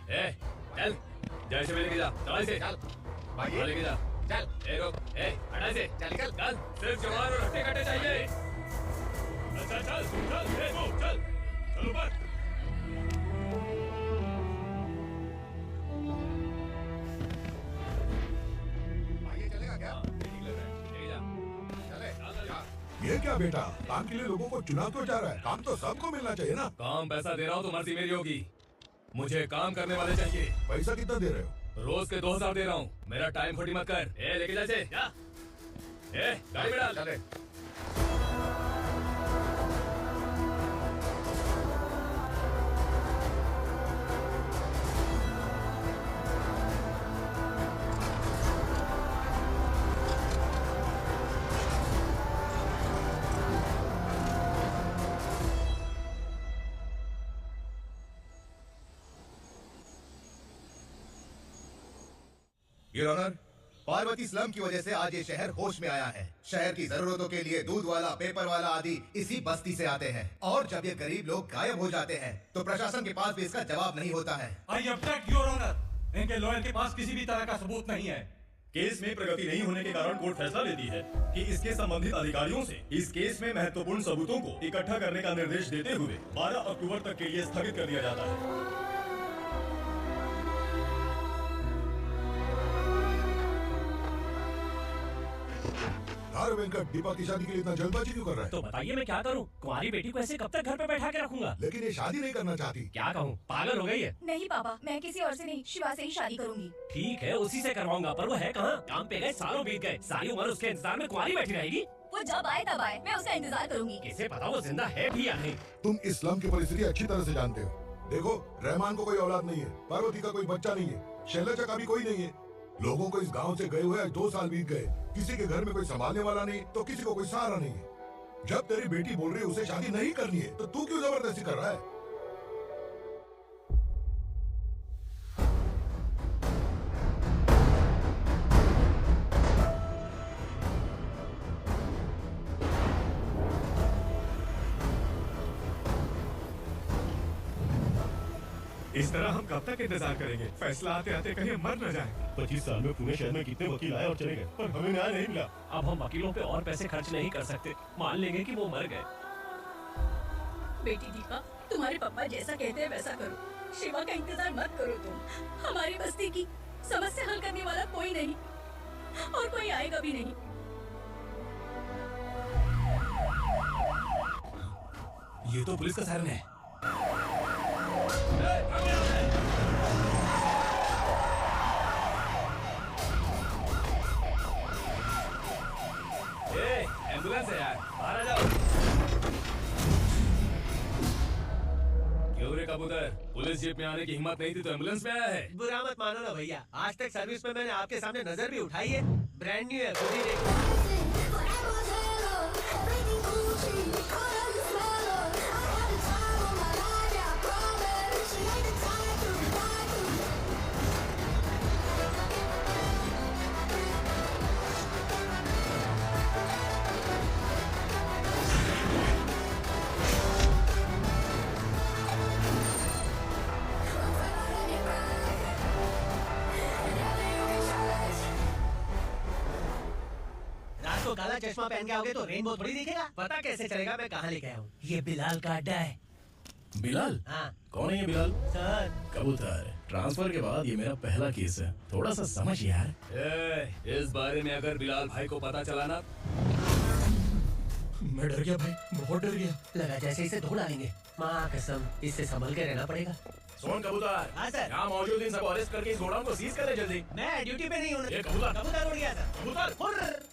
ए, चल जैसे में लेके जा, चल से चल भाई लेके जा, चल ए रुक, ए हटा से चल निकल, चल सिर्फ जवान और हट्टे कट्टे चाहिए। अच्छा चल चल ए वो चल चल ऊपर। भाई चलेगा क्या? ठीक लग रहा है, लेके जा। चले ये क्या बेटा, काम के लिए लोगों को चुना क्यों जा रहा है? काम तो सबको मिलना चाहिए ना। काम पैसा दे रहा हूँ तो मर्जी मेरी होगी, मुझे काम करने वाले चाहिए। पैसा कितना दे रहे हो? रोज के 2000 दे रहा हूँ, मेरा टाइम खोटी मत कर। ए लेके जा, गाड़ी में डाल। चले योर ऑनर, पार्वती स्लम की वजह से आज ये शहर होश में आया है। शहर की जरूरतों के लिए दूध वाला, पेपर वाला आदि इसी बस्ती से आते हैं और जब ये गरीब लोग गायब हो जाते हैं तो प्रशासन के पास भी इसका जवाब नहीं होता है। आई ऑब्जेक्ट योर ऑनर, इनके लॉयर के पास किसी भी तरह का सबूत नहीं है। केस में प्रगति नहीं होने के कारण कोर्ट फैसला लेती है कि इसके संबंधित अधिकारियों से इस केस में महत्वपूर्ण सबूतों को इकट्ठा करने का निर्देश देते हुए 12 अक्टूबर तक के लिए स्थगित कर दिया जाता है। वेंकट दीपा की शादी के लिए इतना जल्दबाजी क्यों कर रहा है? तो बताइए मैं क्या करूं? कुंवारी बेटी को ऐसे कब तक घर पे बैठा के रखूंगा? लेकिन ये शादी नहीं करना चाहती। क्या कहूं, पागल हो गई है? नहीं पापा, मैं किसी और से नहीं, शिवा से ही शादी करूंगी। ठीक है, उसी से करवाऊंगा, पर वो है कहाँ? काम पे गए, सालों बीत गए, सारी उम्र उसके इंतजार में कुंवारी बैठी रहेगी। वो जब आए तब आए, मैं उसका इंतजार करूंगी। किसे पता वो जिंदा है भी या नहीं। तुम इस्लाम की परिस्थिति अच्छी तरह से जानते हो। देखो, रहमान को कोई औलाद नहीं है, पार्वती का कोई बच्चा नहीं है, शैलजा का भी कोई नहीं है। लोगों को इस गांव से गए हुए 2 साल बीत गए, किसी के घर में कोई संभालने वाला नहीं तो किसी को कोई सहारा नहीं है। जब तेरी बेटी बोल रही है उसे शादी नहीं करनी है तो तू क्यों जबरदस्ती कर रहा है? इस तरह हम कब तक इंतजार करेंगे? फैसला आते आते कहीं मर न जाए। 25 साल में पुणे शहर में कितने वकील आए और चले गए, पर हमें न्याय नहीं मिला। अब हम वकीलों पे और पैसे खर्च नहीं कर सकते, मान लेंगे कि वो मर गए। बेटी दीपा, तुम्हारे पापा जैसा कहते हैं वैसा करो। शिवा का इंतजार मत करो तुम। हमारी बस्ती की समस्या हल करने वाला कोई नहीं और कोई आएगा भी नहीं। ये तो पुलिस का सायरन है। एम्बुलेंस है यार, बाहर आ जाओ। क्यों रे कबूतर, पुलिस जीप में आने की हिम्मत नहीं थी तो एम्बुलेंस में आया है? बुरा मत मानो ना भैया, आज तक सर्विस में मैंने आपके सामने नजर भी उठाई है। ब्रांड न्यू है, खुद ही देखो। तो काला चश्मा पहन के आओगे तो रेनबो थोड़ी दिखेगा। पता कैसे चलेगा मैं कहाँ लेके आया हूँ? ये बिलाल का अड्डा है। बिलाल? हाँ। कौन है ये बिलाल? सर, कबूतर, ट्रांसफर के बाद ये मेरा पहला केस है, थोड़ा सा समझ यार। इस बारे में अगर बिलाल भाई को पता चला ना, मैं डर गया भाई, बहुत डर गया। लगा जैसे इसे धो डालेंगे। माँ कसम, इससे संभल के रहना पड़ेगा। सोन कबूतर, हाँ सर। यहाँ मौजूद इन सबको अरेस्ट करके इस गोडाउन को सीज कर ले जल्दी। मैं ड्यूटी पे नहीं हूँ। ये कबूतर, कबूतर उड़ गया सर। कबूतर, हुर्र।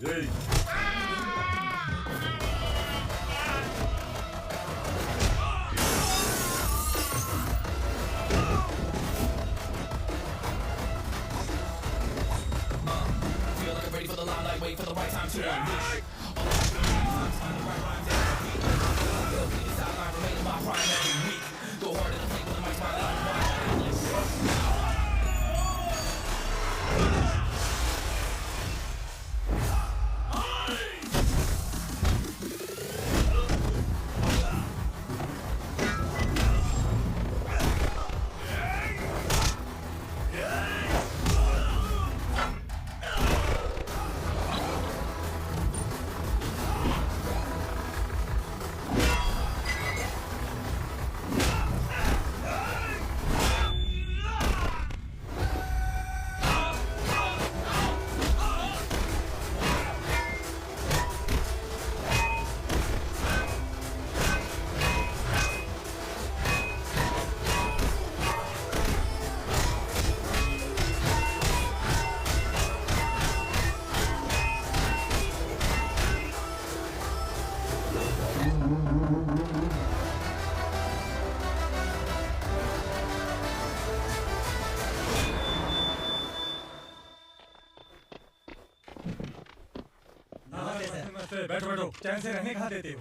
बैठो बैठो, चैन से रहने कहाँ देते हो?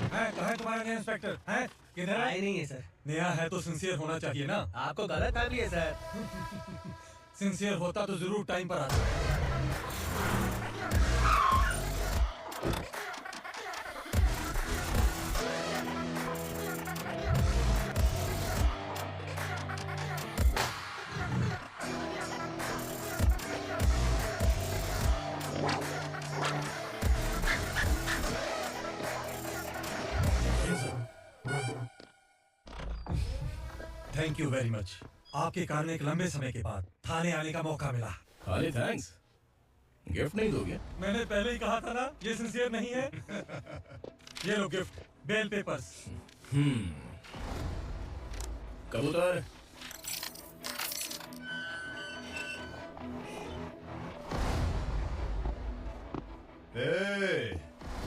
हैं, कहाँ है तुम्हारा नया इंस्पेक्टर? हैं, किधर है? आए नहीं है सर। नया है तो सिंसियर होना चाहिए ना। आपको गलत फैमिली है सर। सिंसियर होता तो जरूर टाइम पर आता। Thank you very much. आपके कारण एक लंबे समय के बाद थाने आने का मौका मिला। खाली थैंक्स, गिफ्ट नहीं दोगे? मैंने पहले ही कहा था ना, ये सिंसियर नहीं है। ये लो गिफ्ट, बेल पेपर्स। कबूतर,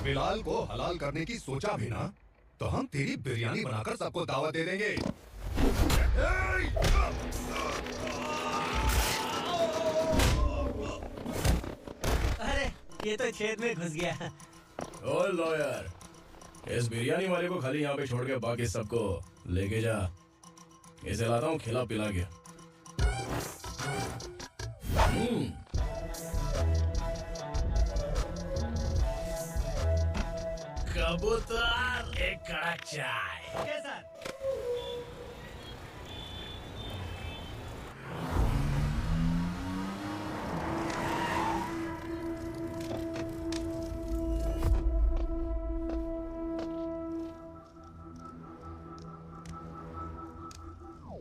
बिलाल को हलाल करने की सोचा भी ना, तो हम तेरी बिरयानी बनाकर सबको दावत दे देंगे। अरे ये तो छेद में घुस गया। ओ लॉयर, इस बिरयानी वाले को खाली यहाँ पे छोड़ के बाकी सबको लेके जा। इसे लाता हूँ खिला पिला के। कबूतर, एक कड़क चाय। Okay sir.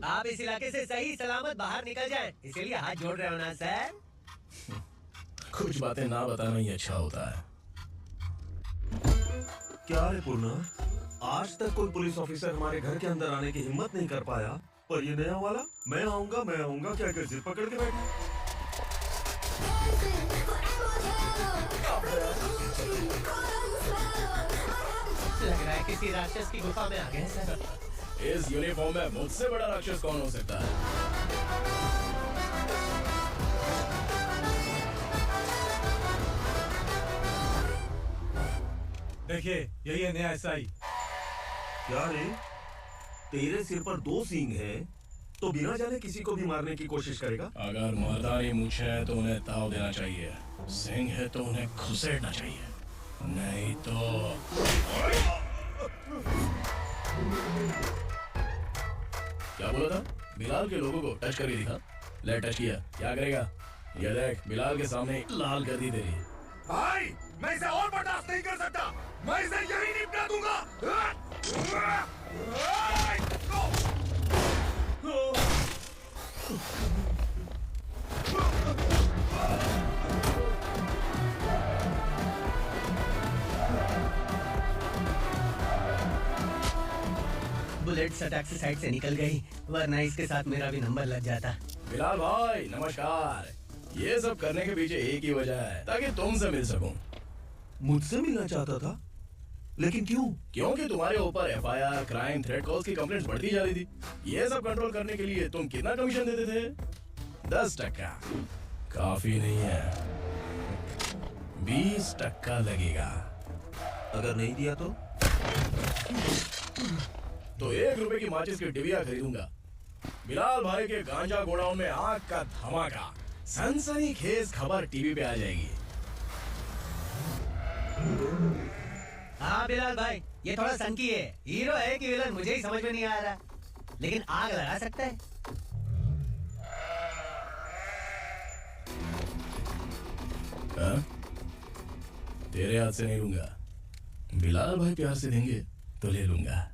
आप इस इलाके से सही सलामत बाहर निकल जाएं, इसीलिए हाथ जोड़ रहे हो ना सर? कुछ बातें ना बताना ही अच्छा होता है। क्या रे पूर्णा, आज तक कोई पुलिस ऑफिसर हमारे घर के अंदर आने की हिम्मत नहीं कर पाया, पर ये नया वाला मैं आऊंगा क्या कर जिद पकड़ के बैठा। लग रहा है किसी राक्षस की गुफा में आ गए सर। इस यूनिफॉर्म में मुझसे बड़ा राक्षस कौन हो सकता है? देखिए, यही है नया एसआई। क्या रे, तेरे सिर पर 2 सींग है, तो बिना जाने किसी को भी मारने की कोशिश करेगा? अगर मर्दानी मूछें है तो उन्हें ताव देना चाहिए, सिंह है तो उन्हें घुसेड़ना चाहिए, नहीं तो। क्या बोला था? बिलाल के लोगों को टच करके दिखा। ले टच किया, क्या करेगा? ये देख, बिलाल के सामने लाल कर दी तेरी। भाई, मैं इसे और बर्दाश्त नहीं कर सकता। मैं इसे यही निपटा दूंगा। बुलेट अटैक से साइड से निकल गई, वरना इसके साथ मेरा भी नंबर लग जाता। बिलाल भाई नमस्कार। ये सब करने के पीछे एक ही वजह है, ताकि तुमसे मिल सकूं। मुझसे मिलना चाहता था, लेकिन क्यों? क्योंकि तुम्हारे ऊपर एफआईआर, क्राइम, थ्रेट कॉल्स की कंप्लेंट्स बढ़ती जा रही थी। ये सब कंट्रोल करने के लिए तुम कितना कमीशन देते थे? 10%। काफी नहीं है, 20% लगेगा। अगर नहीं दिया तो 1 रुपए की माचिस की डिबिया खरीदूंगा। बिलाल भाई के गांजा गोडाउन में आग का धमाका, सनसनीखेज खबर टीवी पे आ जाएगी। हाँ बिलाल भाई, ये थोड़ा सनकी है। हीरो है कि विलन मुझे ही समझ में नहीं आ रहा, लेकिन आग लगा सकता है। हाँ? तेरे हाथ से नहीं लूंगा, बिलाल भाई प्यार से देंगे तो ले लूंगा।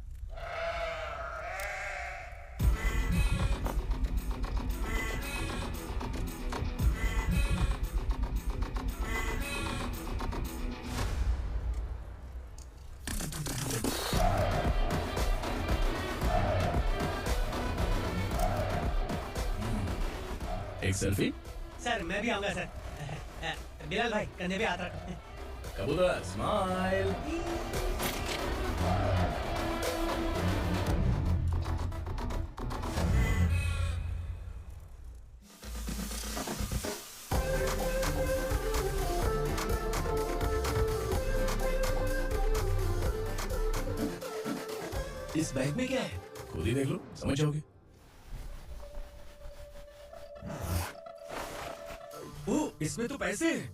एक सेल्फी? सर मैं भी आऊंगा सर। बिलाल भाई कंधे पे हाथ रखो। कबूतर स्माइल। बैग में क्या है? खुद ही देख लो, समझ जाओगे। ओह, इसमें तो पैसे हैं।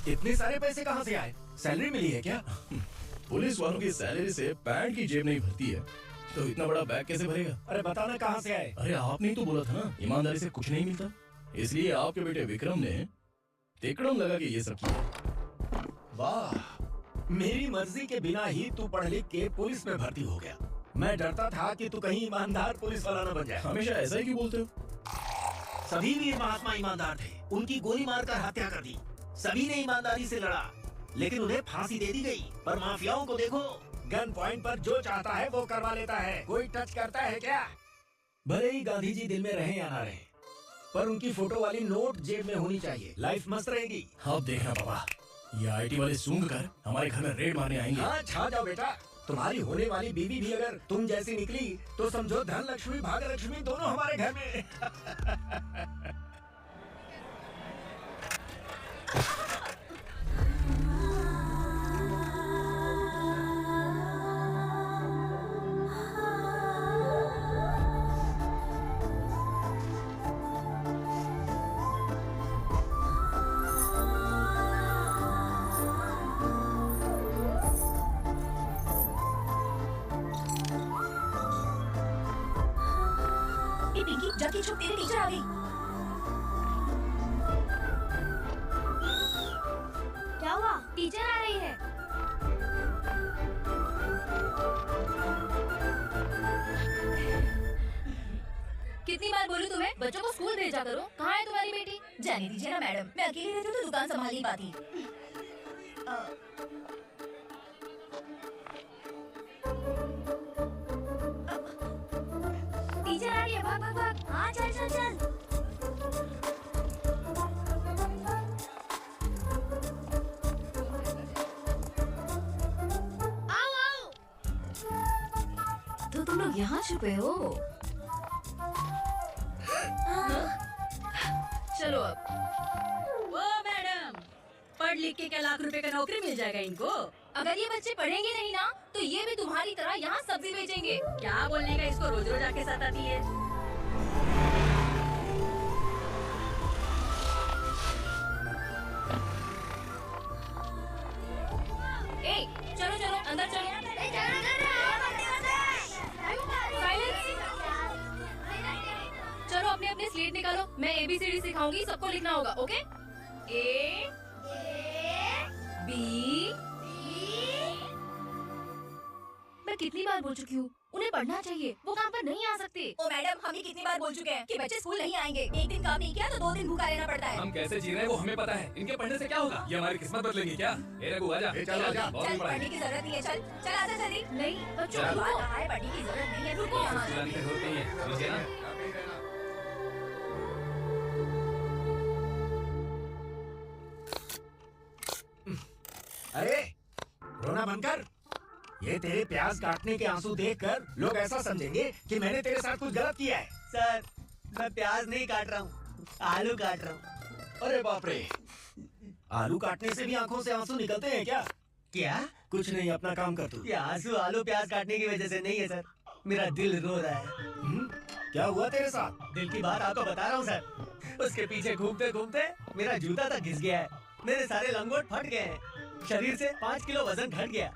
इतने सारे पैसे कहाँ से आए? सैलरी मिली है क्या? पुलिस वालों की सैलरी से पैंट की जेब नहीं भरती है, तो इतना बड़ा बैग कैसे भरेगा? अरे बताना कहाँ से आए? अरे आपने ही तो बोला था ना, ईमानदारी से कुछ नहीं मिलता, इसलिए आपके बेटे विक्रम ने तिकड़म लगा के ये सब किया। वाह, मेरी मर्जी के बिना ही तू पढ़ लिख के पुलिस में भर्ती हो गया। मैं डरता था कि तू कहीं ईमानदार पुलिस वाला न बन जाए। हमेशा ऐसा ही क्यों बोलते हो? सभी वीर महात्मा ईमानदार थे, उनकी गोली मारकर हत्या कर दी। सभी ने ईमानदारी से लड़ा, लेकिन उन्हें फांसी दे दी गई। पर माफियाओं को देखो, गन पॉइंट पर जो चाहता है वो करवा लेता है। कोई टच करता है क्या? भले ही गांधी जी दिल में रहे या ना रहे, पर उनकी फोटो वाली नोट जेब में होनी चाहिए। लाइफ मस्त रहेगी। आप देखना पापा, ये आईटी वाले सूंघ कर हमारे घर में रेड मारने आएंगे। हाँ, छा जाओ बेटा। तुम्हारी होने वाली बीवी भी अगर तुम जैसी निकली तो समझो धन लक्ष्मी भाग्य लक्ष्मी दोनों हमारे घर में। पिंकी, जाके छुप, तेरी टीचर आ गई। क्या हुआ? टीचर आ रही है। कितनी बार बोलूं तुम्हें, बच्चों को स्कूल भेजा करो। कहाँ है तुम्हारी बेटी? जाने दीजिए ना मैडम, मैं अकेली रहती हूँ तो दुकान संभाल नहीं पाती। टीचर आ रही है, भाग भाग भाग। हाँ, चल चल चल। आओ आओ। तो तुम लोग यहाँ छुपे हो? चलो अब। ओ मैडम, पढ़ लिख के क्या लाख रुपए का नौकरी मिल जाएगा इनको? अगर ये बच्चे पढ़ेंगे नहीं ना, तो ये भी तुम्हारी तरह यहाँ सब्जी बेचेंगे। क्या बोलने का, इसको रोज रोज आके सताती है। ए, चलो चलो अंदर चलो। चलो अपने अपने स्लेट निकालो, मैं ABCD सिखाऊंगी, सबको लिखना होगा। ओके? A B। मैं कितनी बार बोल चुकी हूँ, उन्हें पढ़ना चाहिए, वो काम पर नहीं आ सकते। ओ मैडम, हम ये कितनी बार बोल चुके हैं कि बच्चे स्कूल नहीं आएंगे। एक दिन काम नहीं किया तो 2 दिन भूखा रहना पड़ता है। हम कैसे जी रहे हैं वो हमें पता है, इनके पढ़ने से क्या होगा? ये हमारी किस्मत बदलेंगी क्या? ए रघु आजा, चल आजा। चल, पढ़ने की जरूरत नहीं है। चल चल आजा जल्दी। नहीं बच्चों चल। को कहा है पढ़ने की जरूरत नहीं है। रुको। चलाने की जरूरत नहीं है, नीचे ना। अरे रोना बंद कर। ये तेरे प्याज काटने के आंसू देखकर लोग ऐसा समझेंगे कि मैंने तेरे साथ कुछ गलत किया है। सर, मैं प्याज नहीं काट रहा हूँ, आलू काट रहा हूँ। अरे बाप रे, आलू काटने से भी आंखों से आंसू निकलते हैं क्या? क्या? कुछ नहीं, अपना काम कर तू। ये आंसू आलू प्याज काटने की वजह से नहीं है सर, मेरा दिल रो रहा है। क्या हुआ तेरे साथ? दिल की बात आपको बता रहा हूँ सर। उसके पीछे घूमते घूमते मेरा जूता तक घिस गया है, मेरे सारे लंगोट फट गए हैं, शरीर से 5 किलो वजन घट गया।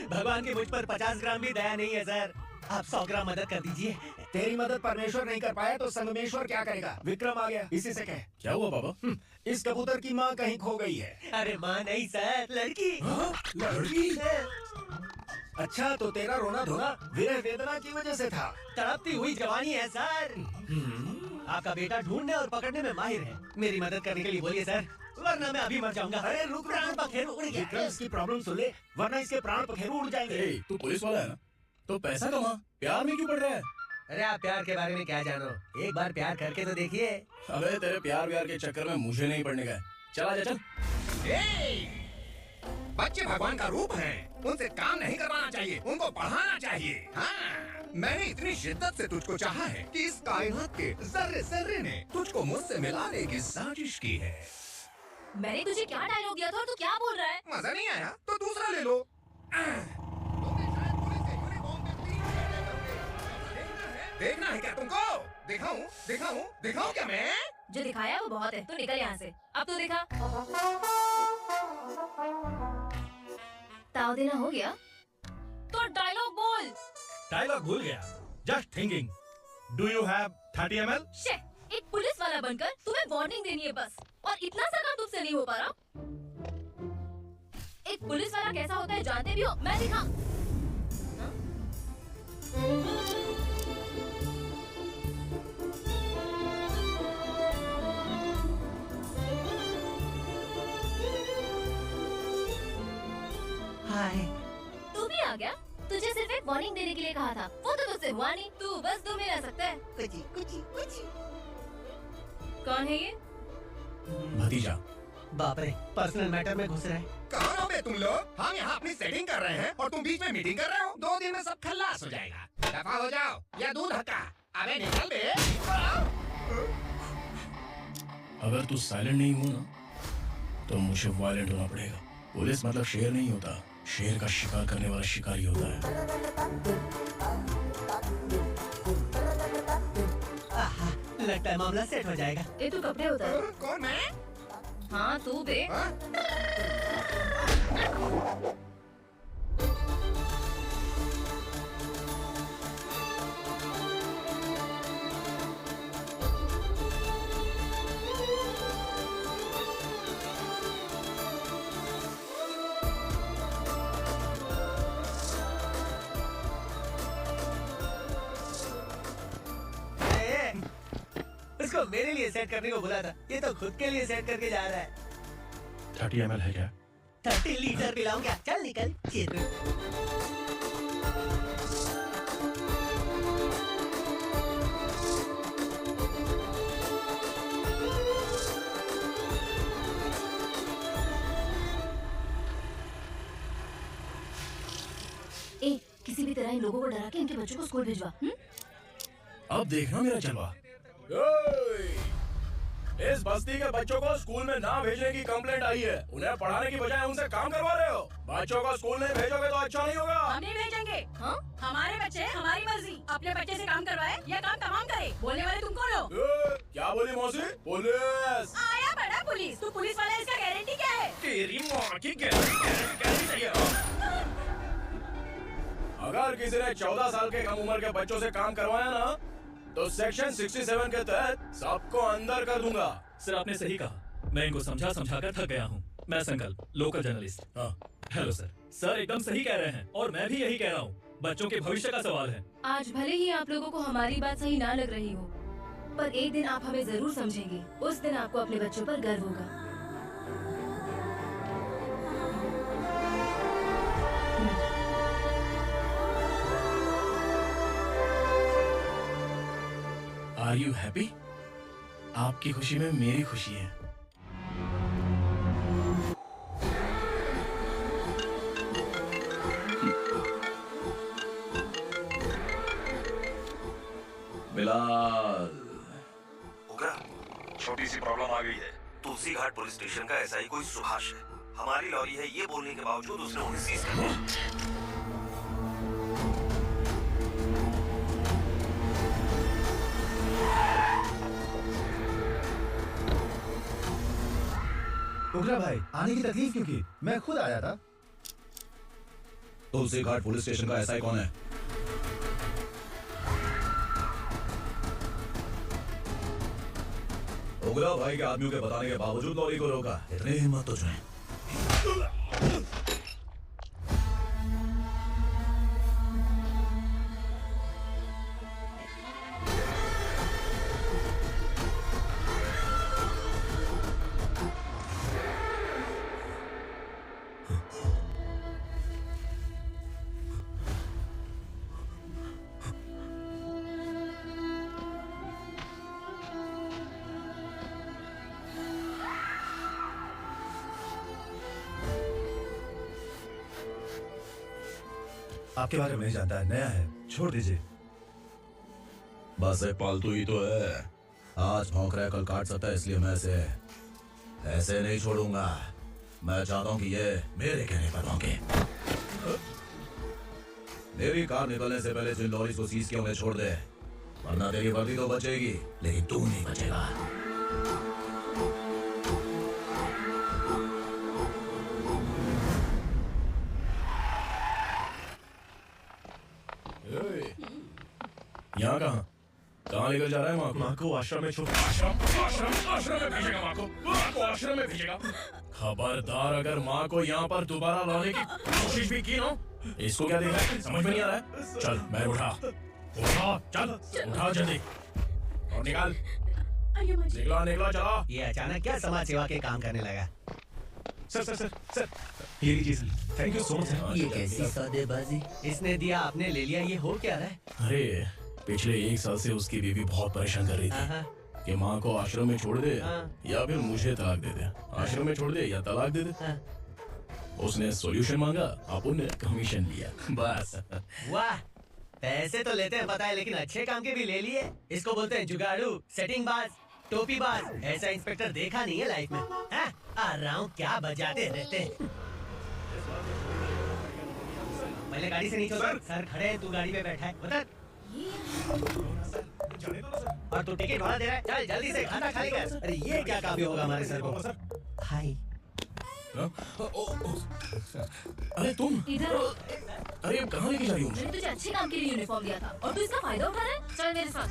भगवान की मुझ पर 50 ग्राम भी दया नहीं है सर, आप 100 ग्राम मदद कर दीजिए। तेरी मदद परमेश्वर नहीं कर पाया तो संगमेश्वर क्या करेगा? विक्रम आ गया, इसी से कह। क्या हुआ पापा? इस कबूतर की माँ कहीं खो गई है। अरे माँ नहीं सर, लड़की। लड़की? अच्छा, तो तेरा रोना धोना विरह वेदना की वजह से था। तड़पती हुई जवानी है सर। आपका बेटा ढूंढने और पकड़ने में माहिर है, मेरी मदद करने के लिए बोलिए सर, वरना मैं अभी मर जाऊंगा। अरे रुक, प्राण पखेरु उड़ गया। विक्रम इसकी प्रॉब्लम सुन ले, वरना इसके प्राण पखेरु उड़ जाएंगे। ए, तू पुलिस वाला है ना, तो पैसा कमा, प्यार में क्यों पड़ रहा है? अरे आप प्यार के बारे में क्या जानो, एक बार प्यार करके तो देखिए। अबे तेरे प्यार के चक्कर में मुझे नहीं पड़ने का है। चला जा, चल। बच्चे भगवान का रूप हैं, उनसे काम नहीं करवाना चाहिए, उनको पढ़ाना चाहिए। हाँ, मैंने इतनी शिद्दत से तुझको चाहा है कि इस कायनात के जर्रे जर्रे ने तुझको मुझसे मिलाने की साजिश की है। मैंने तुझे क्या डायलॉग दिया था और तू क्या बोल रहा है? मजा नहीं आया तो दूसरा ले लो। तुमने शायद पुलिस के यूनिफॉर्म में 3 घंटे देखना है क्या तुमको? दिखाऊं दिखाऊं दिखाऊं क्या मैं? जो दिखाया वो बहुत है, तू निकल यहाँ से। अब तू दिखा। ताव देना हो गया तो डायलॉग बोल। डायलॉग भूल गया। Just thinking. Do you have 30 ml? शे, एक पुलिस वाला बनकर तुम्हें वार्निंग देनी है बस, और इतना सा काम तुमसे नहीं हो पा रहा। एक पुलिस वाला कैसा होता है जानते भी हो? मैं दिखा। हाय। तू भी आ गया? तुझे सिर्फ एक वार्निंग देने के लिए कहा था, वो तो तुझसे हुआ नहीं। तू बस 2 में रह सकता है। कुछ। कौन है ये? भतीजा। बाप रे, पर्सनल मैटर में घुस रहे। कहाँ हो बे तुम लोग? हम यहाँ अपनी सेटिंग कर रहे हैं और तुम बीच में मीटिंग कर रहे हो। 2 दिन में सब खल्लास हो जाएगा। दफा हो जाओ या दूध हक्का। अबे निकल बे। अगर तू साइलेंट नहीं हो ना, तो मुझे वायलेंट होना पड़ेगा। पुलिस मतलब शेर नहीं होता, शेर का शिकार करने वाला शिकारी होता है। लगता है मामला सेट हो जाएगा। ये तू कपड़े उतार। कौन मैं? हाँ तू बे। उसको मेरे लिए सेट करने को बोला था, ये तो खुद के लिए सेट करके जा रहा है। 30 ml है क्या? 30 लीटर पिलाऊं क्या? चल निकल। किसी भी तरह इन लोगों को डरा के इनके बच्चों को स्कूल भिजवा। अब देखना मेरा जलवा। इस बस्ती के बच्चों को स्कूल में ना भेजने की कंप्लेंट आई है। उन्हें पढ़ाने की बजाय उनसे काम करवा रहे हो। बच्चों को स्कूल नहीं भेजोगे तो अच्छा नहीं होगा। हम नहीं भेजेंगे। हाँ? हमारे बच्चे हमारी मर्जी। अपने बच्चे से काम करवाए या काम तमाम करे। बोलने वाले तुम कौन हो? क्या बोली मौसी? पुलिस आया बड़ा पुलिस। तू पुलिस वाला, इसका गारंटी क्या है? तेरी माँ की गारंटी। अगर किसी ने 14 साल के कम उम्र के बच्चों से काम करवाया ना, तो सेक्शन 67 के तहत सबको अंदर कर दूंगा। सर आपने सही कहा, मैं इनको समझा कर थक गया हूँ। मैं संकल्प, लोकल जर्नलिस्ट। हाँ। Hello sir. सर एकदम सही कह रहे हैं और मैं भी यही कह रहा हूँ। बच्चों के भविष्य का सवाल है। आज भले ही आप लोगों को हमारी बात सही ना लग रही हो, पर एक दिन आप हमें जरूर समझेंगे। उस दिन आपको अपने बच्चों पर गर्व होगा। Are you happy? आपकी खुशी में मेरी खुशी है। बिलाल। उगरा, छोटी सी प्रॉब्लम आ गई है। तुलसी घाट पुलिस स्टेशन का ऐसा ही कोई सुभाष है। हमारी लॉरी है ये बोलने के बावजूद उसने उन्हें सीज कर दिया। उगरा भाई, आने की तकलीफ क्यों की? मैं खुद आया था। तुलसी घाट पुलिस स्टेशन का एसआई कौन है? उगरा भाई के आदमियों के बताने के बावजूद लॉरी को रोका। इतनी हिम्मत तो तुझमें। आपके बारे में नहीं जानता है, नया है, छोड़ दीजिए। बस एक पालतू ही तो है। आज भौंक रहा है, कल काट सकता है, इसलिए मैं इसे ऐसे नहीं छोड़ूंगा। मैं चाहता हूं कि ये मेरे कहने पर भौंके। मेरी कार निकलने से पहले जिन लॉरी को सीज किया उन्हें छोड़ दे। वरना तेरी वर्दी तो बचेगी लेकिन तू नहीं बचेगा। यहाँ कहाँ लेकर जा रहा है माँ को? माँ को आश्रम में छोड़। आश्रम में भेजेगा माँ को आश्रम में भेजेगा। खबरदार अगर माँ को यहाँ पर दोबारा लाने की कोशिश भी की ना, इसको क्या देखा है? समझ में नहीं आ रहा है? चल मैं उठा चल उठा जल्दी और निकाल। निकला चला। ये अचानक क्या समाज सेवा के काम करने लगा? सर ये लीजिए sir, thank you so much sir. ये कैसी सौदेबाजी? इसने दिया आपने ले लिया, ये हो क्या रहा है? अरे पिछले 1 साल से उसकी बीवी बहुत परेशान कर रही थी कि माँ को आश्रम में छोड़ दे या फिर मुझे तलाक दे दे। आश्रम में छोड़ दे या तलाक दे दे। उसने सॉल्यूशन मांगा, अपन ने कमीशन लिया, बस। वाह, पैसे तो लेते हैं पता है, लेकिन अच्छे काम के भी ले लिए। इसको बोलते हैं जुगाड़ू, सेटिंग बाज, टोपी बाज। ऐसा इंस्पेक्टर देखा नहीं है लाइफ में। आ रहा हूँ, क्या बजाते रहते हैं। पहले गाड़ी से नीचे उतर। सर खड़े हैं, तू गाड़ी पे बैठा है, उतर। और तू टिकट भाड़ा दे रहा है, चल जल्दी से खाना खा लेकर। अरे ये क्या काफी होगा हमारे सर को। हाय। अरे तुम इधर। अरे कहाँ लेके जा रही हूँ? मैंने तुझे अच्छे काम के लिए यूनिफॉर्म दिया था और तू इसका फायदा उठा रहा है। चल मेरे साथ।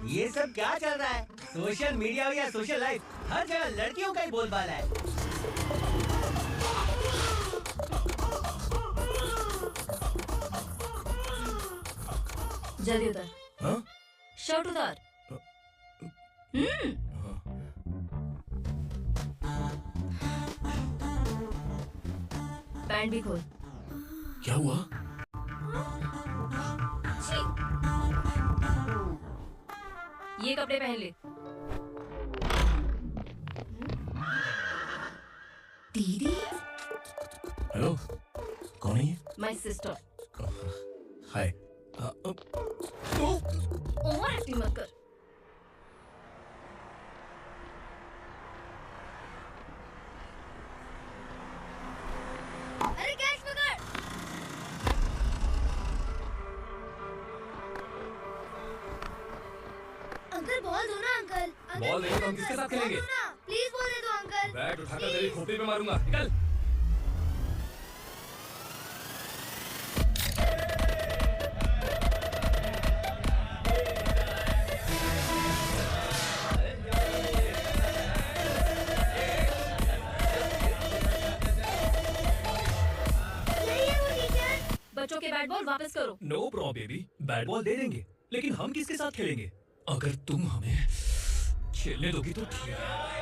ये सब क्या चल रहा है? सोशल मीडिया या सोशल लाइफ, हर जगह लड़कियों का ही बोलबाला है। जल्दी उतर। हाँ? शर्ट उतार। पैंट भी खोल। क्या हुआ? ये कपड़े पहन ले। दीदी। हेलो, कौन है ये? My sister. Hi. Over acting मत कर। अरे कैच पकड़। अंकल बॉल दो ना अंकल। बॉल नहीं तो हम किसके साथ खेलेंगे? प्लीज बॉल दे दो अंकल। बैट उठाकर तेरी खोपड़ी पे मारूंगा। निकल। बच्चों के बैट बॉल वापस करो। No problem baby, bat ball दे देंगे, लेकिन हम किसके साथ खेलेंगे? अगर तुम हमें खेलने दोगी तो ठीक है।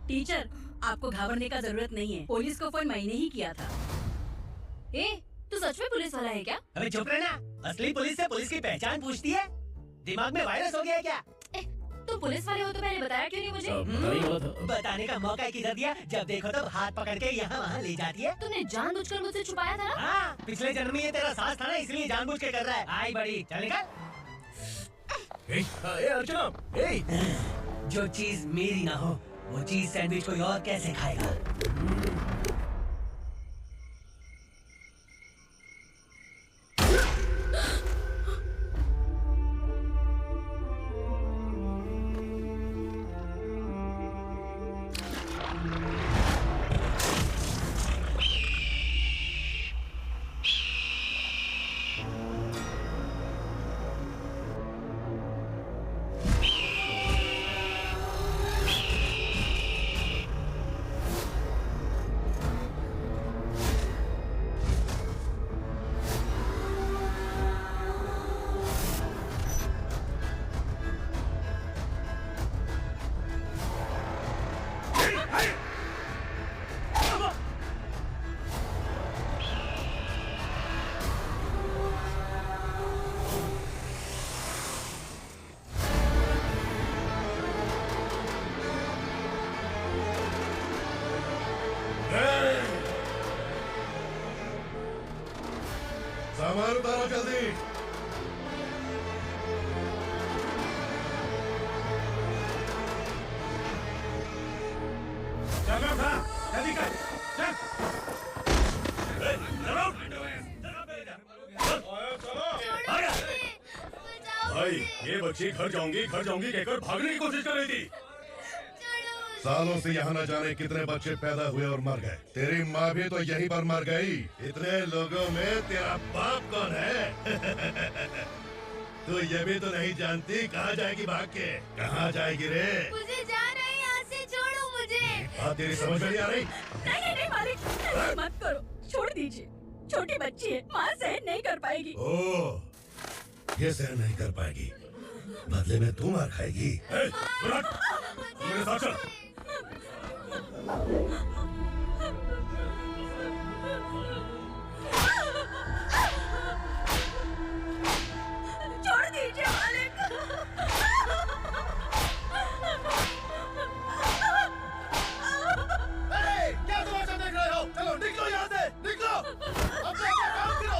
टीचर, आपको घबराने का जरूरत नहीं है। पुलिस को फोन मैंने ही किया था। ए, तू सच में पुलिस वाला है क्या? अबे चुप रहना। असली पुलिस से पुलिस की पहचान पूछती है? दिमाग में वायरस हो गया है क्या? तुम पुलिस वाले हो तो पहले बताया क्यों नहीं मुझे? पता नहीं बोला था। बताने का मौका किधर दिया? जब देखो तब हाथ पकड़ के यहाँ वहाँ ले जाती है। तुमने जानबूझकर मुझसे छुपाया था ना? हाँ, पिछले जन्म में ये तेरा सास था ना, इसलिए जानबूझ के कर रहा है। आई बड़ी, चल निकल। अर्चना, जो चीज मेरी ना हो वो चीज सैंडविच कोई और कैसे खाएगा? सामान उतारो जल्दी। चल बे, उठा, जल्दी कर, चल। भाई ये बच्ची घर जाऊंगी कहकर भागने की कोशिश कर रही थी। सालों से यहाँ न जाने कितने बच्चे पैदा हुए और मर गए। तेरी माँ भी तो यहीं पर मर गई। इतने लोगों में तेरा बाप कौन है? तू ये भी तो नहीं जानती कहाँ जाएगी भाग के? कहाँ जाएगी रे? मुझे जाना है यहाँ से, छोड़ो मुझे। बात तेरी समझ में नहीं आ रही? नहीं मालिक, मत करो, छोड़ दीजिए। छोटी बच्ची है, माँ सहन नहीं कर पाएगी। ओह, ये सहन नहीं कर पाएगी, बदले में तू मार खाएगी। मेरे साथ चल। छोड़ दीजिए मालिक। क्या तमाशा देख रहे हो? चलो निकलो यहाँ से, निकलो। अपना काम करो।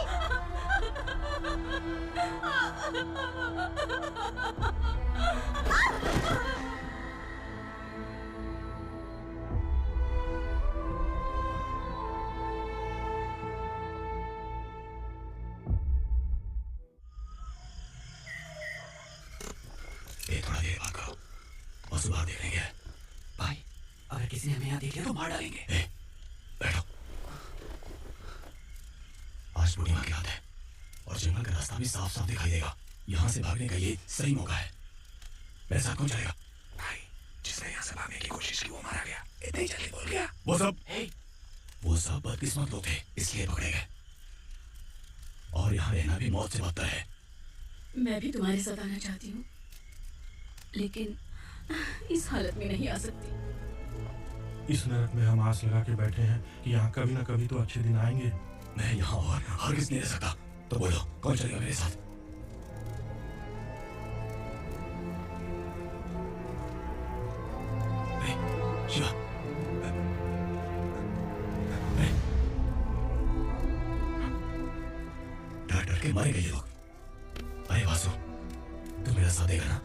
थोड़ा देर बाद करो और सुबह देख लेंगे। भाई, अगर किसी ने हमें यहाँ देख लिया तो मार डालेंगे। बैठो। आज पूर्णिमा की रात है और जंगल का रास्ता भी साफ साफ दिखाई देगा। यहाँ से भागने का ये सही मौका है। मेरे साथ कौन चलेगा? भाई, जिसने यहाँ से भागने की कोशिश की वो मारा गया। इतनी जल्दी बोल गया। वो सब बदकिस्मत लोग थे, इसलिए पकड़े गए। और यहाँ रहना भी मौत से बदतर है। मैं भी तुम्हारे साथ आना चाहती हूँ, लेकिन इस हालत में नहीं आ सकती। इस नरक में हम आस लगा के बैठे हैं कि यहाँ कभी न कभी तो अच्छे दिन आएंगे। मैं यहाँ और हरगिज़ नहीं रह सकता। तो बोलो, कौन चलेगा मेरे साथ? शिवा, डर के मरेंगे ये लोग। अरे वासु, तू मेरा साथ देगा ना?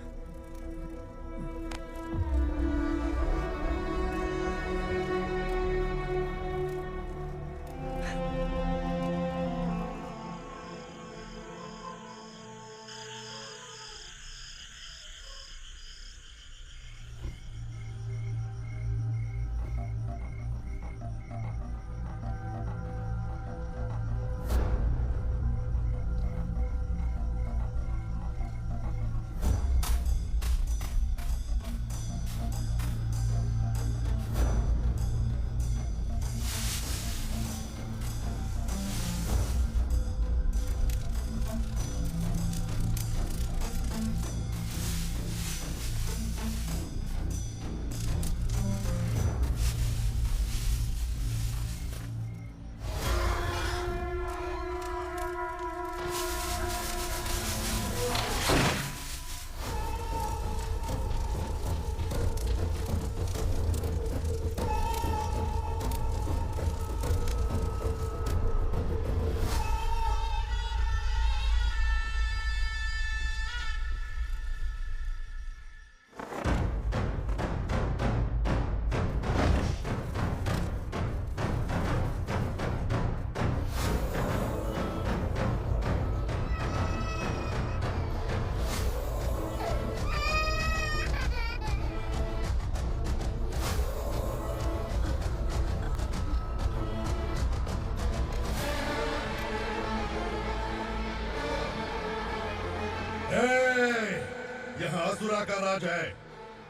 यहाँ असुरा का राज है।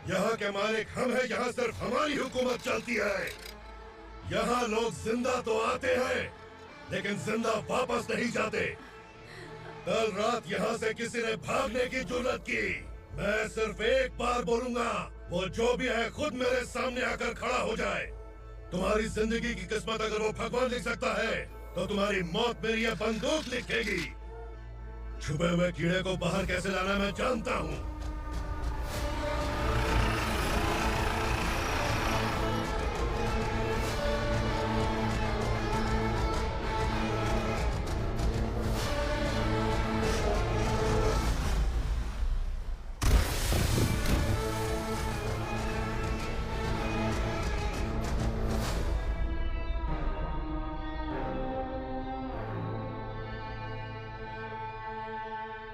यहाँ के मालिक हम हैं, यहाँ सिर्फ हमारी हुकूमत चलती है। यहाँ लोग जिंदा तो आते हैं लेकिन जिंदा वापस नहीं जाते। कल रात यहाँ से किसी ने भागने की जुर्रत की, मैं सिर्फ एक बार बोलूंगा, वो जो भी है खुद मेरे सामने आकर खड़ा हो जाए। तुम्हारी जिंदगी की किस्मत अगर वो भगवान लिख सकता है तो तुम्हारी मौत मेरी ये बंदूक लिखेगी। छुपे हुए कीड़े को बाहर कैसे लाना मैं जानता हूँ।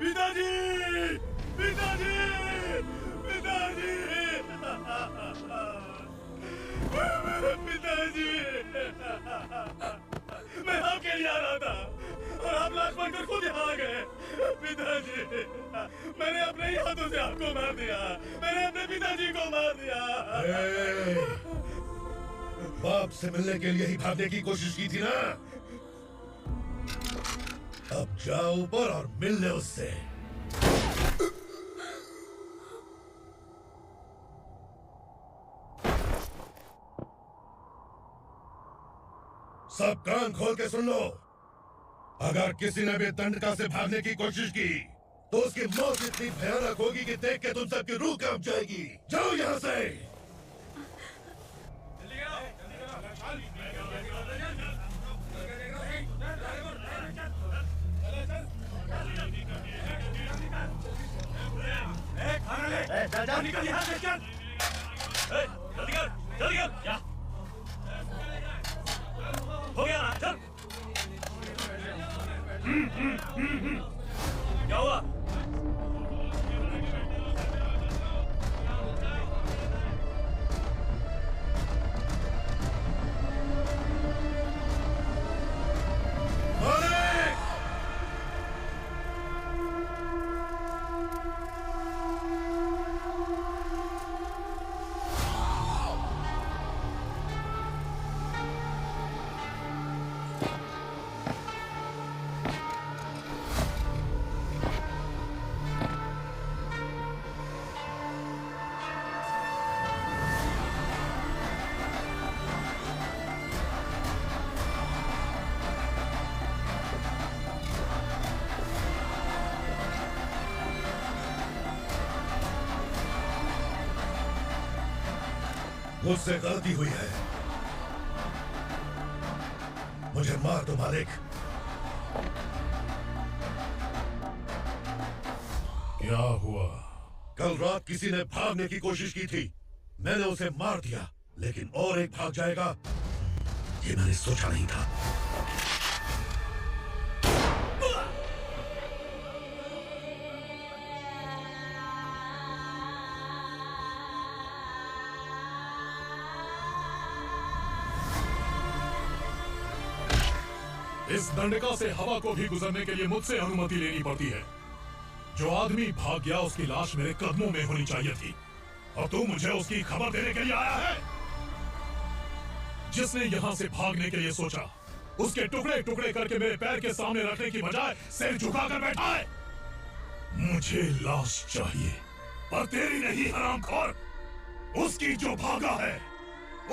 पिताजी, पिताजी, पिताजी, मेरे पिताजी, मैं आपके लिए आ रहा था और आप लाश बनकर खुद यहाँ आ गए। पिताजी, मैंने अपने ही हाथों से आपको मार दिया, मैंने अपने पिताजी को मार दिया। बाप से मिलने के लिए ही भागने की कोशिश की थी ना? अब जाओ ऊपर और मिल ले उससे। सब कान खोल के सुन लो। अगर किसी ने भी दंडका से भागने की कोशिश की तो उसकी मौत इतनी भयानक होगी कि देख के तुम सबकी रूह कांप जाएगी। जाओ यहाँ से। चल निकल यहाँ से, चल। जल्दी कर, जल्दी कर। क्या हो गया ना? चल। क्या हुआ? मुझसे गलती हुई है, मुझे मार दो मालिक। क्या हुआ? कल रात किसी ने भागने की कोशिश की थी, मैंने उसे मार दिया, लेकिन और एक भाग जाएगा ये मैंने सोचा नहीं था। इस दंडका से हवा को भी गुजरने के लिए मुझसे अनुमति लेनी पड़ती है। जो आदमी भाग गया उसकी लाश मेरे कदमों में होनी चाहिए थी, और तू मुझे उसकी खबर देने के लिए आया है? जिसने यहाँ से भागने के लिए सोचा, उसके टुकड़े टुकड़े करके मेरे पैर के सामने रखने की बजाय सिर झुकाकर बैठा है। मुझे लाश चाहिए, पर तेरी नहीं हरामखोर, उसकी जो भागा है,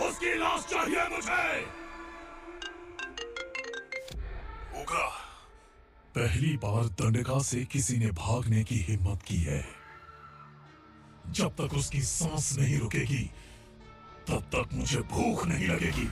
उसकी लाश चाहिए मुझे। पहली बार दंडका से किसी ने भागने की हिम्मत की है। जब तक उसकी सांस नहीं रुकेगी, तब तक मुझे भूख नहीं लगेगी।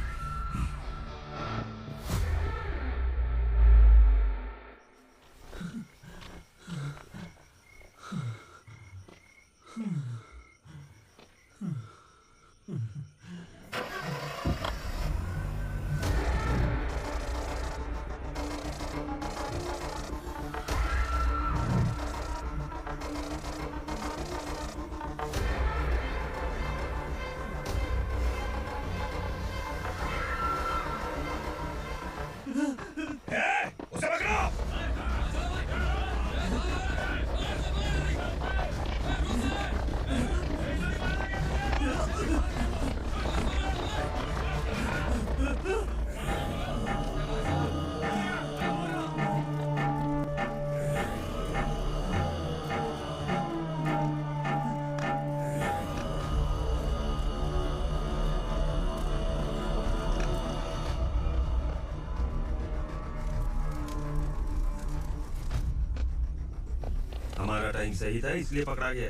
टाइम सही था इसलिए पकड़ा गया,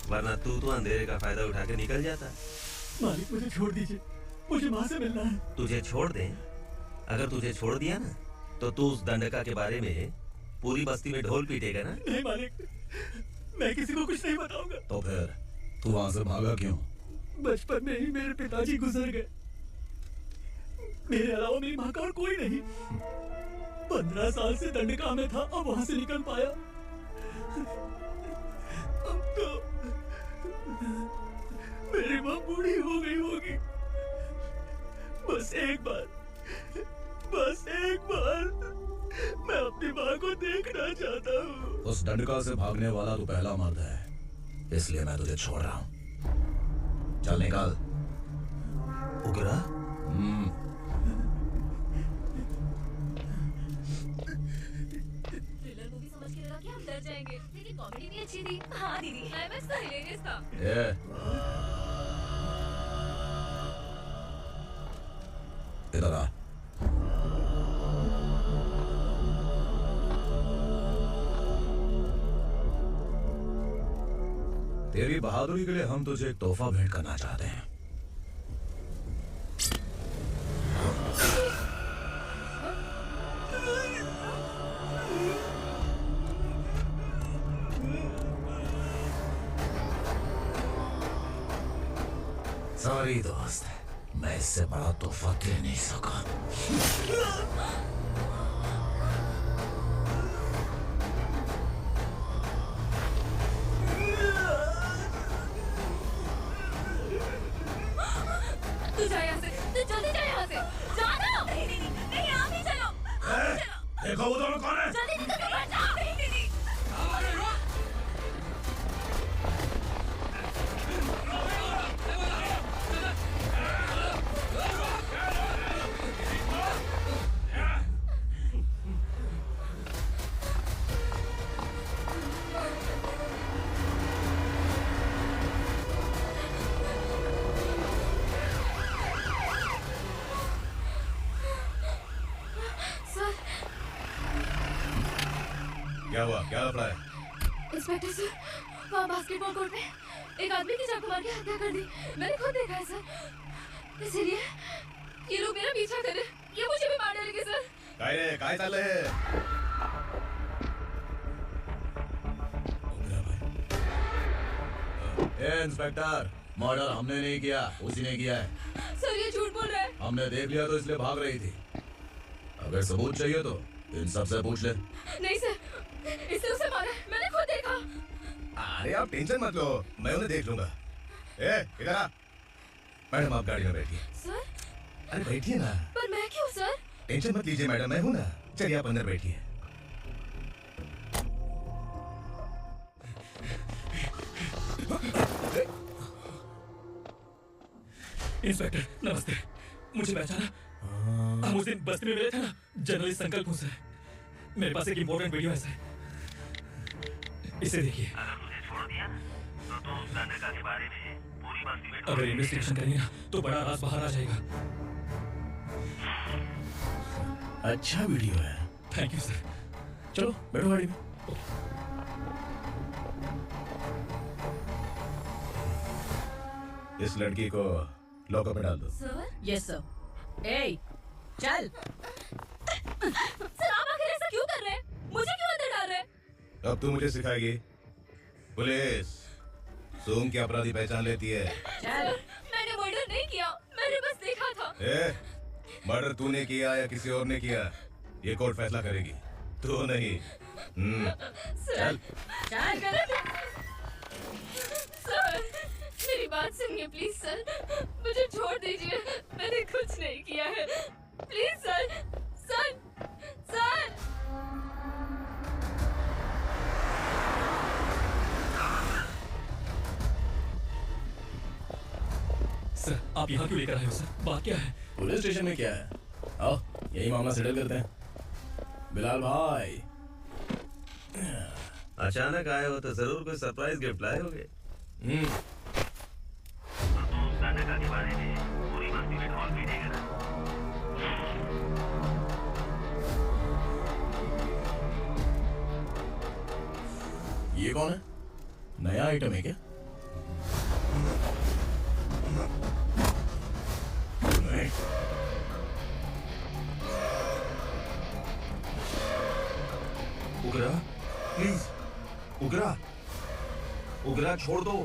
वरना तू तो अंधेरे का फायदा उठा के निकल जाता। मालिक मुझे छोड़ दीजिए, मुझे माँ से मिलना है। तुझे छोड़ दें? अगर तुझे छोड़ दिया ना तो तू उस दंडका के बारे में पूरी बस्ती में ढोल पीटेगा ना। नहीं मालिक, मैं किसी को कुछ नहीं बताऊंगा। तो फिर तू वहां से भागा क्यों? बचपन में ही मेरे पिताजी गुजर गए, मेरे अलावा मेरी माँ का और कोई नहीं। 15 साल से दंडका में था, अब वहां से निकल पाया। अब तो मेरी माँ बूढ़ी हो गई होगी। बस एक बार मैं अपनी माँ को देखना चाहता हूँ। उस दंडका से भागने वाला तू पहला मर्द है, इसलिए मैं तुझे छोड़ रहा हूँ। चल निकल। उगरा? थ्रिलर मूवी समझ के लगा कि हम डर जाएंगे, लेकिन कॉमेडी भी अच्छी थी। हाँ दीदी, क्लाइमैक्स तो हिलेरियस था। इधर आ। तेरी बहादुरी के लिए हम तुझे एक तोहफा भेंट करना चाहते हैं। सॉरी दोस्त, मैं इससे बड़ा तोहफा दे नहीं सका। तू जा यहाँ से, तू जल्दी जा यहाँ से। जा ना। नहीं, आप ही चलो। देखो वो दोनों कौन है? जल्दी निकल के बैठ जाओ। नहीं। क्या हुआ? क्या लफड़ा है? इंस्पेक्टर सर, वहाँ बास्केटबॉल कोर्ट में एक आदमी की चाकू मार के हत्या कर दी। मैंने खुद देखा है सर। इसीलिए ये लोग मेरा पीछा कर रहे हैं। ये मुझे भी मार डालेंगे सर। काय चाललंय हे? इंस्पेक्टर, मर्डर हमने नहीं किया, उसी ने किया है। सर ये झूठ बोल रहा है। हमने देख लिया तो इसलिए भाग रही थी। अगर सबूत चाहिए तो इन सबसे पूछ ले। नहीं सर, इसने उसे मारा है। मैंने खुद देखा। अरे आप टेंशन मत लो, मैं उन्हें देख लूंगा। इधर आ। मैडम आप गाड़ी में बैठिए। सर? अरे बैठिए ना। पर मैं क्यों सर? टेंशन मत लीजिए मैडम, मैं हूँ ना। चलिए आप अंदर बैठिए। इंस्पेक्टर नमस्ते, मुझे पहचाना? हम उस दिन बस्ती में मिले थे ना, जर्नलिस्ट संकल्प हूँ सर। मेरे पास एक इम्पोर्टेंट वीडियो है सर, इसे देखिए। अगर तुझे छोड़ दिया तो तू उस दंडका के बारे में पूरी बस्ती में अगर इन्वेस्टिगेशन करेंगे ना तो बड़ा राज बाहर आ जाएगा। अच्छा वीडियो है। Thank you sir. चलो बैठो गाड़ी में। इस लड़की को लॉकअप में डाल दो। सर? Yes sir. ए, चल। सर आप आखिर ऐसा क्यों कर रहे हैं? मुझे क्यों अंदर डाल रहे हैं? अब तू मुझे सिखाएगी? पुलिस सूंघ के अपराधी पहचान लेती है। चल। मैंने मर्डर नहीं किया, मैंने बस देखा था। मर्डर तूने किया या किसी और ने किया, ये कोर्ट फैसला करेगी, तू नहीं। चल। चल गलत है। सर मेरी बात सुनिए प्लीज सर, मुझे छोड़ दीजिए, मैंने कुछ नहीं किया है। Please sir. Sir sir sir आप यहाँ क्यों लेकर आए हो सर? बात क्या है? पुलिस स्टेशन में क्या है? आओ यही मामला सेटल करते हैं। बिलाल भाई, अचानक आए हो तो जरूर कोई सरप्राइज गिफ्ट लाए होगे। के बारे में पूरी बस्ती में ढोल पीटेगा ना। ये कौन है? नया आइटम है क्या? नहीं। उगरा, प्लीज, उगरा, उगरा छोड़ दो,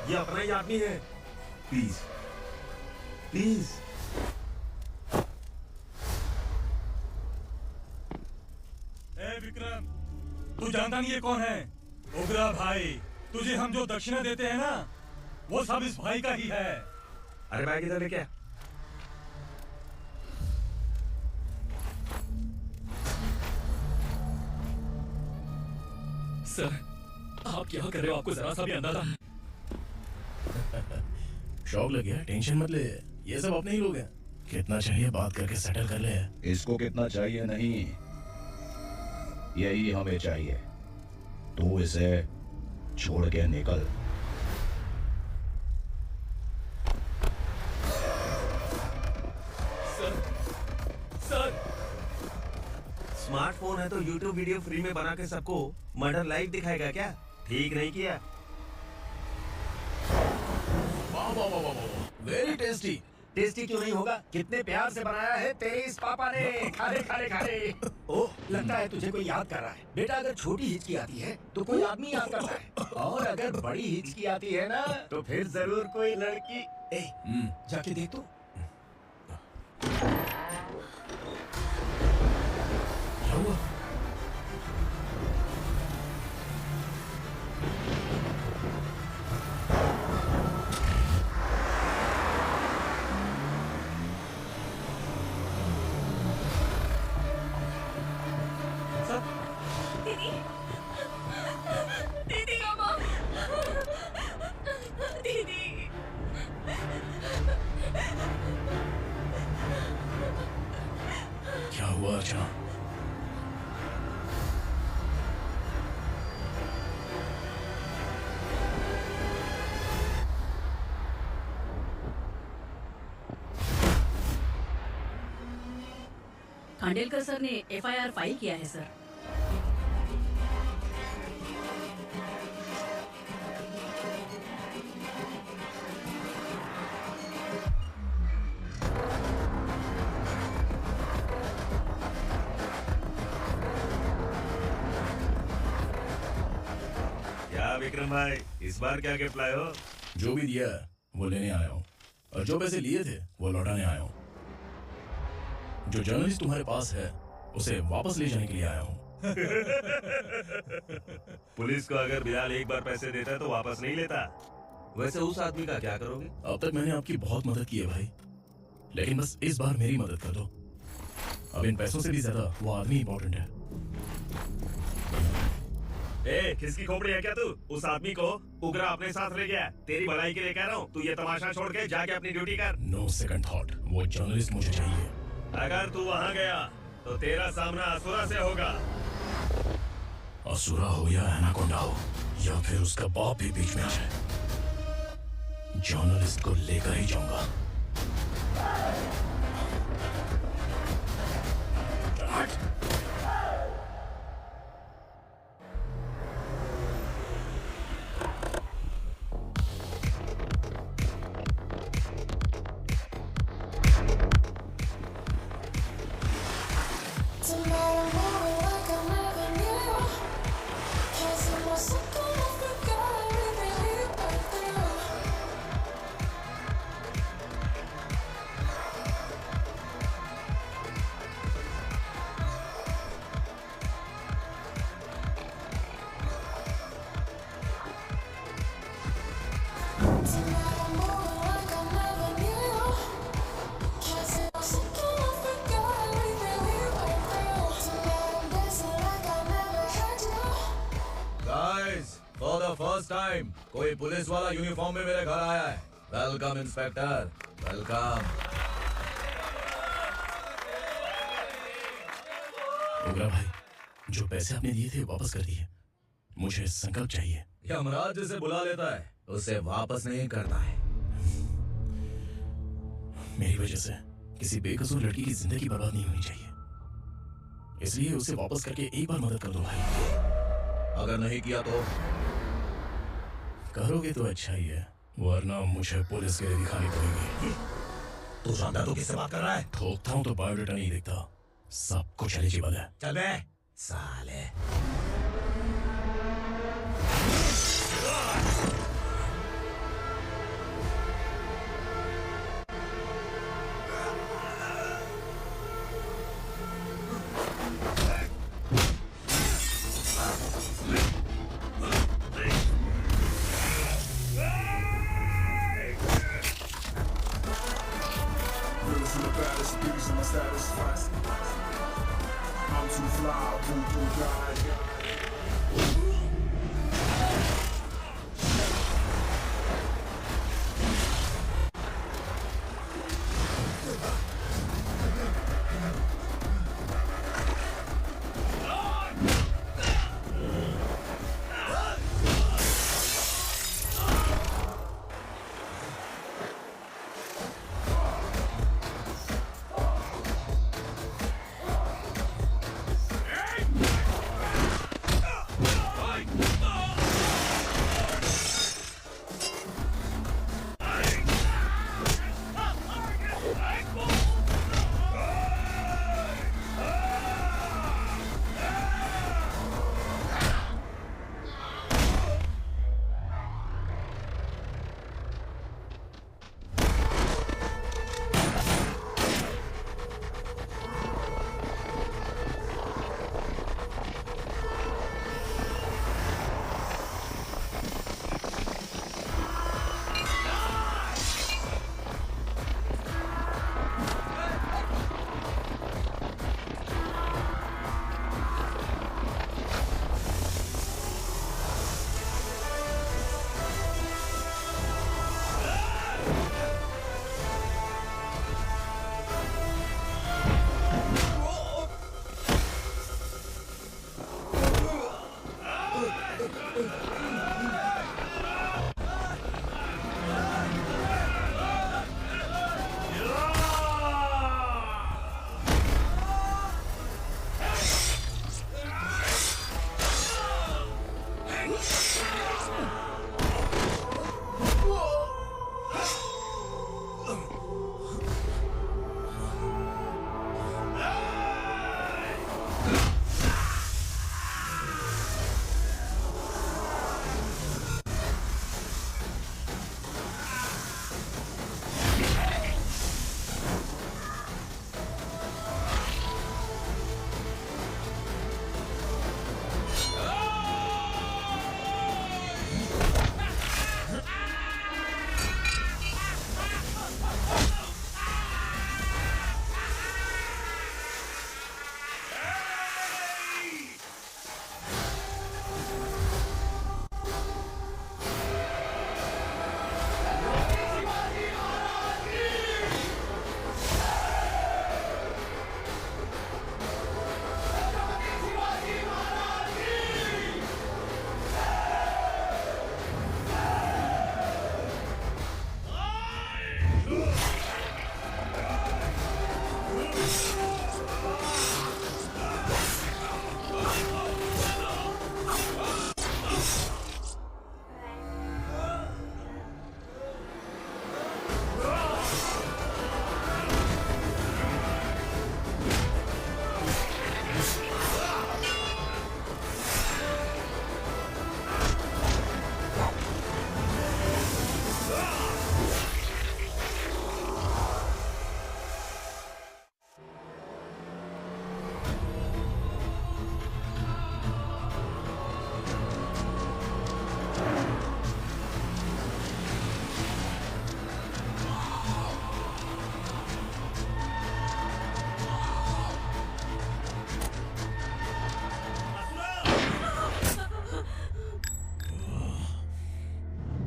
ये अपना ही आदमी है, प्लीज, प्लीज। ए विक्रम, तू जानता नहीं ये कौन है? उगरा भाई, तुझे हम जो दक्षिणा देते हैं ना, वो सब इस भाई का ही है। अरे बैग इधर लेके आ। सर, आप क्या कर रहे हो? आपको जरा सा भी अंदाजा है? शौक लग गया? टेंशन मत ले, ये सब अपने ही लोग हैं। कितना चाहिए बात करके सेटल कर ले। इसको कितना चाहिए नहीं, यही हमें चाहिए। तू इसे छोड़ के निकल। सर, स्मार्टफोन है तो YouTube वीडियो फ्री में बना के सबको मर्डर लाइव दिखाएगा क्या? ठीक नहीं किया। वाह वाह वाह वाह, वेरी टेस्टी। टेस्टी क्यों नहीं होगा? कितने प्यार से बनाया है तेरे इस पापा ने। खाले खाले खाले। ओह, लगता है तुझे कोई याद कर रहा है। बेटा, अगर छोटी हिचकी आती है तो कोई आदमी याद करता है, और अगर बड़ी हिचकी आती है ना तो फिर जरूर कोई लड़की। ए, जाके देख तो। क्या हुआ? दीदी, दीदी मामा, दीदी। क्या हुआ अर्चना? खांडेलकर सर ने FIR फाइल किया है सर। क्या विक्रम भाई, इस बार क्या गिफ्ट लाए हो? जो भी दिया है वो लेने आया हूँ, और जो पैसे लिए थे वो लौटाने आया हूँ। जो जर्नलिस्ट तुम्हारे पास है उसे वापस ले जाने के लिए आया हूँ। पुलिस को अगर बिलाल एक बार पैसे देता है तो वापस नहीं लेता। वैसे उस आदमी का क्या करोगे? अब तक मैंने आपकी बहुत मदद की है भाई, लेकिन बस इस बार मेरी मदद कर दो। अब इन पैसों से भी ज्यादा वो आदमी इंपॉर्टेंट है। ए, किसकी खोपड़ी है क्या तू? उस आदमी को उगरा अपने साथ ले गया। तेरी भलाई के लिए कह रहा हूँ, तू ये तमाशा छोड़ के जाके अपनी ड्यूटी कर। नो सेकंड थॉट, वो जर्नलिस्ट मुझे चाहिए। अगर तू वहाँ गया तो तेरा सामना असुरा से होगा। असुरा हो या एनाकोंडा हो, या फिर उसका बाप भी बीच में आ जाए, जर्नलिस्ट को लेकर ही जाऊंगा। फॉर द फर्स्ट टाइम कोई पुलिस वाला यूनिफॉर्म में मेरे घर आया है। Welcome inspector, welcome. उगरा भाई, जो पैसे आपने दिए थे वापस कर दिए। मुझे संकल्प चाहिए। यमराज जिसे बुला लेता है उसे वापस नहीं करना है। मेरी वजह से किसी बेकसूर लड़की की जिंदगी बर्बाद नहीं होनी चाहिए, इसलिए उसे वापस करके एक बार मदद कर दो भाई। अगर नहीं किया तो करोगे तो अच्छा ही है, वरना मुझे पुलिस के लिए दिखानी पड़ेगी। तू जानता तो किससे बात कर रहा है? ठोकता हूँ तो बायोडाटा नहीं दिखता, सब कुछ एलिजिबल है। चल बे साले।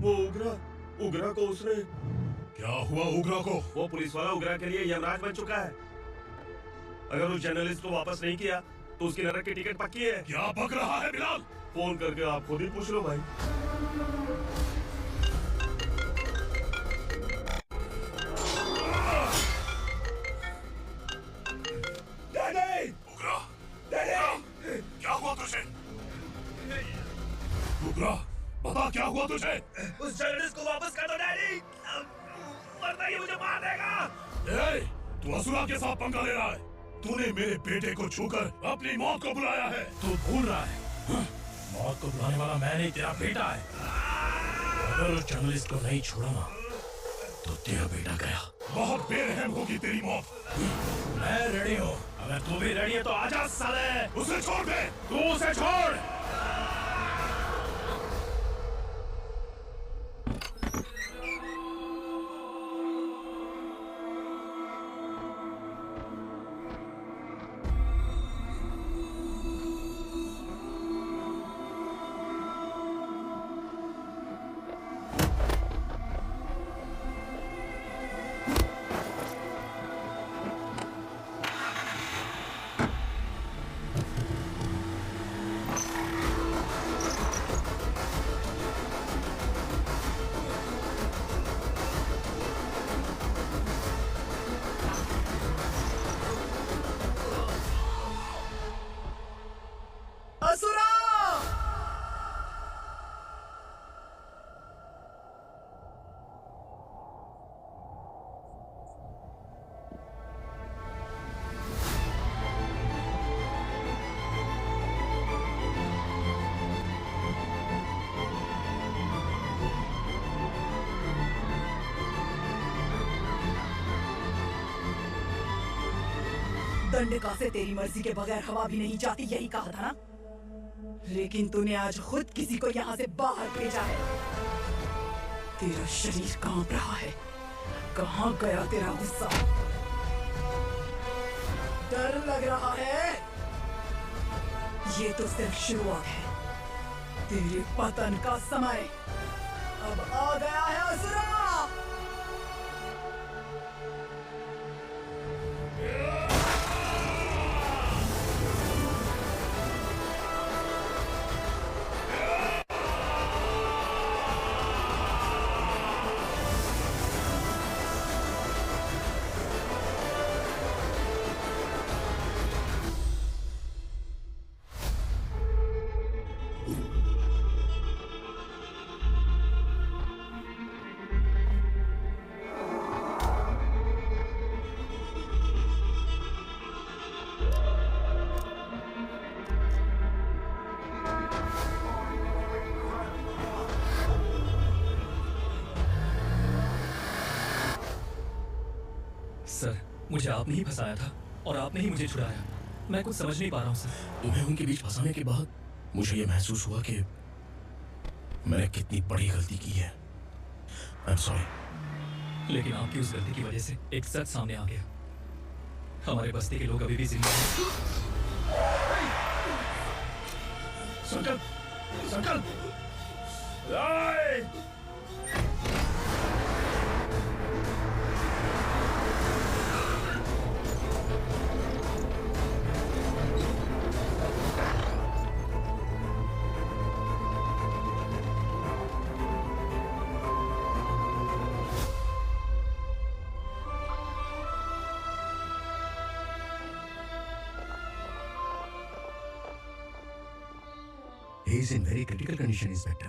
वो उगरा को उसने क्या हुआ उगरा को? वो पुलिस वाला उगरा के लिए यमराज बन चुका है। अगर उस जर्नलिस्ट को वापस नहीं किया तो उसकी नरक की टिकट पक्की है। क्या बक रहा है बिलाल? फोन करके आप खुद ही पूछ लो भाई। उगरा, क्या हुआ तुझे? उगरा, बता क्या हुआ तुझे? उस जर्नलिस्ट को वापस कर दो डैडी, वरना ये मुझे मार देगा। ए, तू असुरा के साथ पंगा ले रहा है। तूने मेरे बेटे को छूकर अपनी मौत को बुलाया है। तू भूल रहा है, मौत को बुलाने वाला मैं नहीं, तेरा बेटा है। अगर उस जर्नलिस्ट को नहीं छोड़ा ना, तो तेरा बेटा गया। बहुत बेरहम होगी तेरी मौत। मैं रेडी हूँ, अगर तू भी रेडी है तो आजा साले। उसे छोड़ दे, तू उसे छोड़। दंडका से तेरी मर्जी के बगैर हवा भी नहीं जाती, यही कहा था ना? लेकिन तूने आज खुद किसी को यहाँ से बाहर भेजा है। तेरा शरीर कांप रहा है। कहाँ गया तेरा गुस्सा? डर लग रहा है? ये तो सिर्फ शुरुआत है। तेरे पतन का समय अब आ गया है असुरा। सर, मुझे आपने ही फंसाया था और आपने ही मुझे छुड़ाया। मैं कुछ समझ नहीं पा रहा हूँ सर। तुम्हें उनके बीच फंसाने के बाद मुझे ये महसूस हुआ कि मैंने कितनी बड़ी गलती की है। I am sorry. लेकिन आपकी उस गलती की वजह से एक सच सामने आ गया। हमारे बस्ती के लोग अभी भी जिंदा हैं। संकल्प, संकल्प। He is in very critical condition, inspector.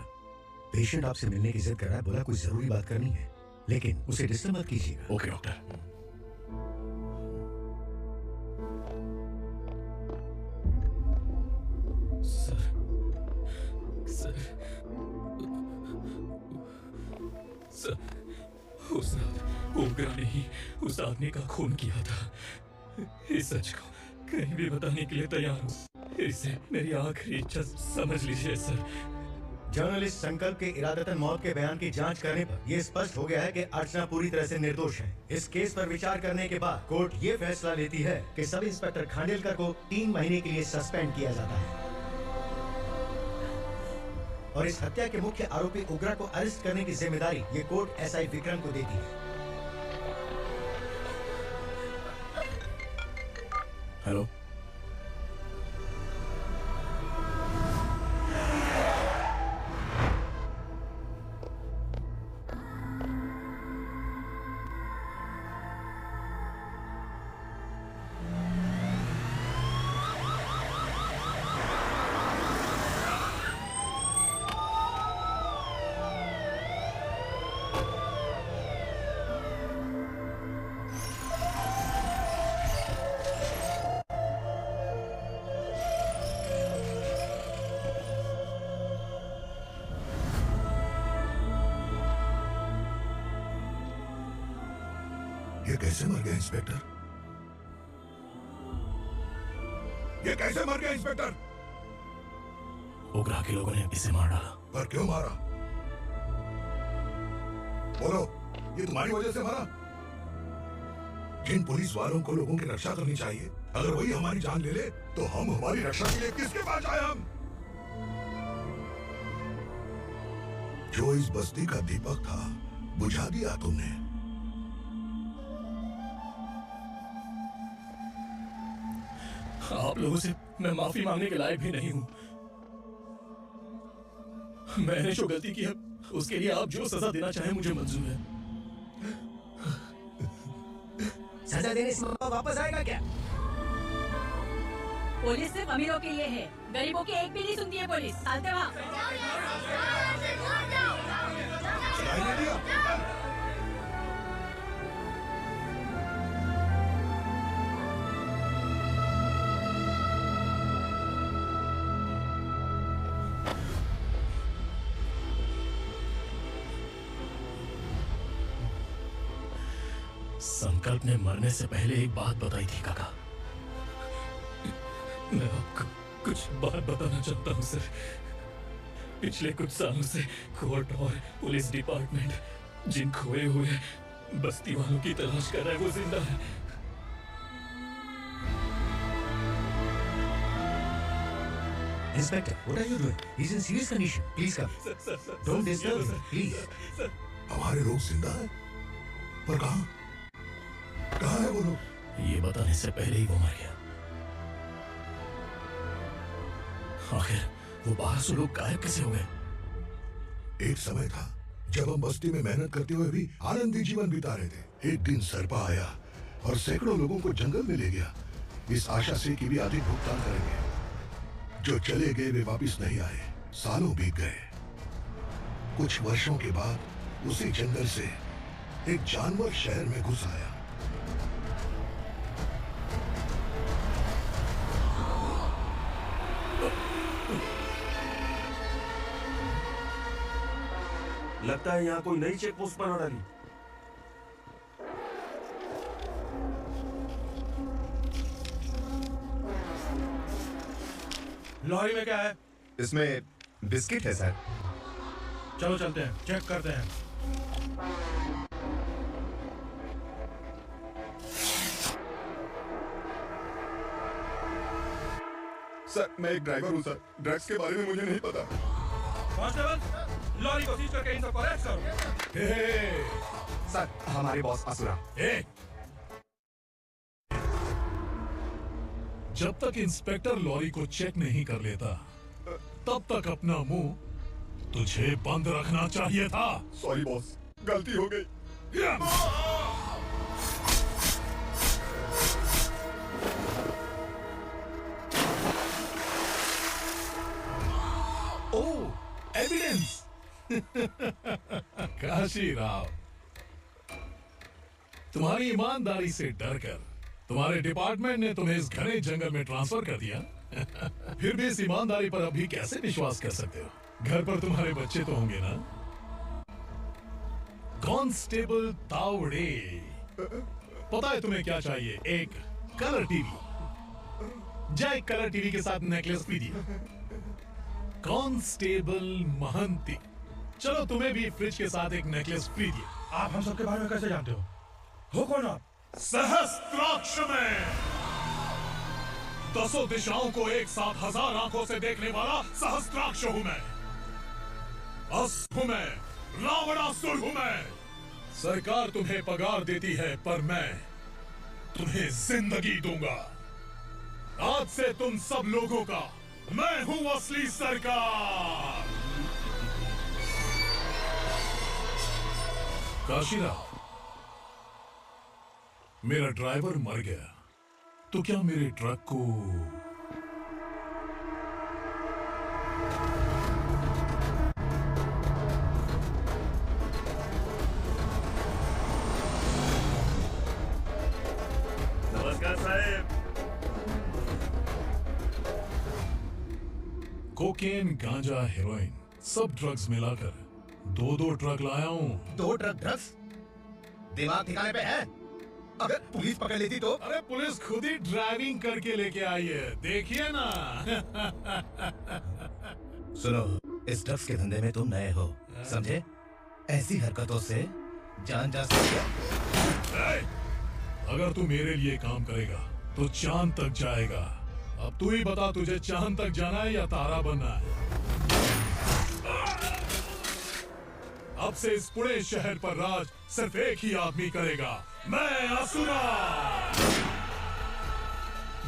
Patient आपसे मिलने की जिद कर रहा है, बोला कोई जरूरी बात करनी है, लेकिन उसे डिस्टर्ब मत कीजिएगा। Okay doctor. Sir, sir, sir, उस रात ओगरा ने ही उस आदमी का खून किया था। इस सच को कहीं भी बताने के लिए तैयार हूँ। इसे मेरी आखिरी इच्छा समझ लीजिए सर। जर्नलिस्ट संकल्प के इरादतन मौत के बयान की जांच करने पर यह स्पष्ट हो गया है कि अर्चना पूरी तरह से निर्दोष है। इस केस पर विचार करने के बाद कोर्ट ये फैसला लेती है कि सब इंस्पेक्टर खांडेलकर को 3 महीने के लिए सस्पेंड किया जाता है और इस हत्या के मुख्य आरोपी उग्रा को अरेस्ट करने की जिम्मेदारी ये कोर्ट एसआई विक्रम को देती है। हेलो, ये कैसे मर गया इंस्पेक्टर? ये कैसे मर गया इंस्पेक्टर? ओगरा के लोगों ने इसे मार डाला। पर क्यों मारा? बोलो, ये तुम्हारी वजह से मारा? जिन पुलिस वालों को लोगों की रक्षा करनी चाहिए, अगर वही हमारी जान ले ले तो हम हमारी रक्षा के लिए किसके पास जाए? हम जो इस बस्ती का दीपक था बुझा दिया तुमने। आप लोगों से मैं माफी मांगने के लायक भी नहीं हूं। मैंने जो गलती की है उसके लिए आप जो सजा देना चाहे मुझे मंजूर है। सजा देने से वापस आएगा क्या? पुलिस सिर्फ अमीरों के लिए है, गरीबों की एक भी नहीं सुनती है पुलिस। चलते वहाँ। संकल्प ने मरने से पहले एक बात बताई थी काका। मैं आपको कुछ बात बताना चाहता हूँ सर। पिछले कुछ सालों से कोर्ट और पुलिस डिपार्टमेंट जिन खोए हुए बस्ती वालों की तलाश कर रहा है वो जिंदा है। Inspector, what are you doing? He's in serious condition. Please come. Don't disturb him, please. हमारे लोग जिंदा है? पर कहाँ? कहाँ है वो लोग? ये बताने से पहले ही वो मर गया। आखिर वो 1200 लोग गायब कैसे हो गए? एक समय था जब हम बस्ती में मेहनत करते हुए भी आनंदी जीवन बिता रहे थे। एक दिन सरपा आया और सैकड़ों लोगों को जंगल में ले गया, इस आशा से कि भी अधिक भुगतान करेंगे। जो चले गए वे वापस नहीं आए। सालों बीत गए। कुछ वर्षों के बाद उसी जंगल से एक जानवर शहर में घुस आया। लगता है यहाँ कोई नई चेक पोस्ट बना डाली। लॉरी में क्या है? इसमें बिस्किट है सर। चलो चलते हैं, चेक करते हैं। सर मैं एक ड्राइवर हूँ सर, ड्रग्स के बारे में मुझे नहीं पता। कांस्टेबल, लॉरी को सीज करके इन सबको अरेस्ट करो। सर हमारे बॉस असुरा। जब तक इंस्पेक्टर लॉरी को चेक नहीं कर लेता तब तक अपना मुंह तुझे बंद रखना चाहिए था। सॉरी बॉस, गलती हो गई। ओह, एविडेंस। काशी राव, तुम्हारी ईमानदारी से डरकर तुम्हारे डिपार्टमेंट ने तुम्हें इस घने जंगल में ट्रांसफर कर दिया। फिर भी इस ईमानदारी पर अभी कैसे विश्वास कर सकते हो? घर पर तुम्हारे बच्चे तो होंगे ना? कांस्टेबल तावड़े, पता है तुम्हें क्या चाहिए? एक कलर टीवी। जाए कलर टीवी के साथ नेकलेस भी दिया। कांस्टेबल महंती, चलो तुम्हें भी फ्रिज के साथ एक नेकलेस फ्री दिया। आप हम सबके बारे में कैसे जानते हो कौन आप? सहस्त्राक्ष में 10 दिशाओं को एक साथ 1000 आंखों से देखने वाला सहस्त्राक्ष हूं मैं। अस्त्र हूं मैं, रावणासुर हूं मैं। सरकार तुम्हें पगार देती है पर मैं तुम्हें जिंदगी दूंगा। आज से तुम सब लोगों का मैं हूं असली सरकार। काशीराव, मेरा ड्राइवर मर गया तो क्या मेरे ट्रक को नमस्कार साहब। कोकेन, गांजा, हेरोइन सब ड्रग्स मिलाकर 2-2 ट्रक लाया हूं। 2 ट्रक ड्रग्स? दिमाग ठिकाने पे है? अगर पुलिस पकड़ लेती तो? अरे पुलिस खुद ही ड्राइविंग करके लेके आई है, देखिए ना। सुनो, इस ड्रग्स के धंधे में तुम नए हो, समझे? ऐसी हरकतों से जान जा सकती है। अगर तू मेरे लिए काम करेगा तो चांद तक जाएगा। अब तू ही बता, तुझे चांद तक जाना है या तारा बनना है? अब से इस पूरे शहर पर राज सिर्फ एक ही आदमी करेगा, मैं असुरा।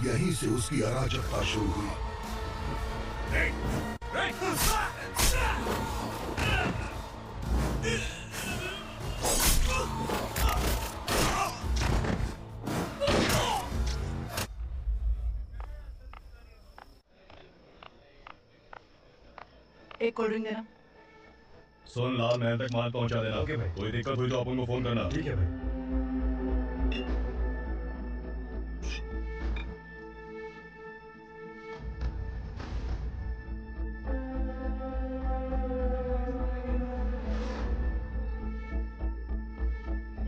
यहीं से उसकी अराजकता शुरू हुई। एक कोल्ड ड्रिंक देना। सुन, लाल महल तक माल पहुंचा देना। ओके भाई। कोई दिक्कत हुई तो अपन को फोन करना। ठीक है भाई।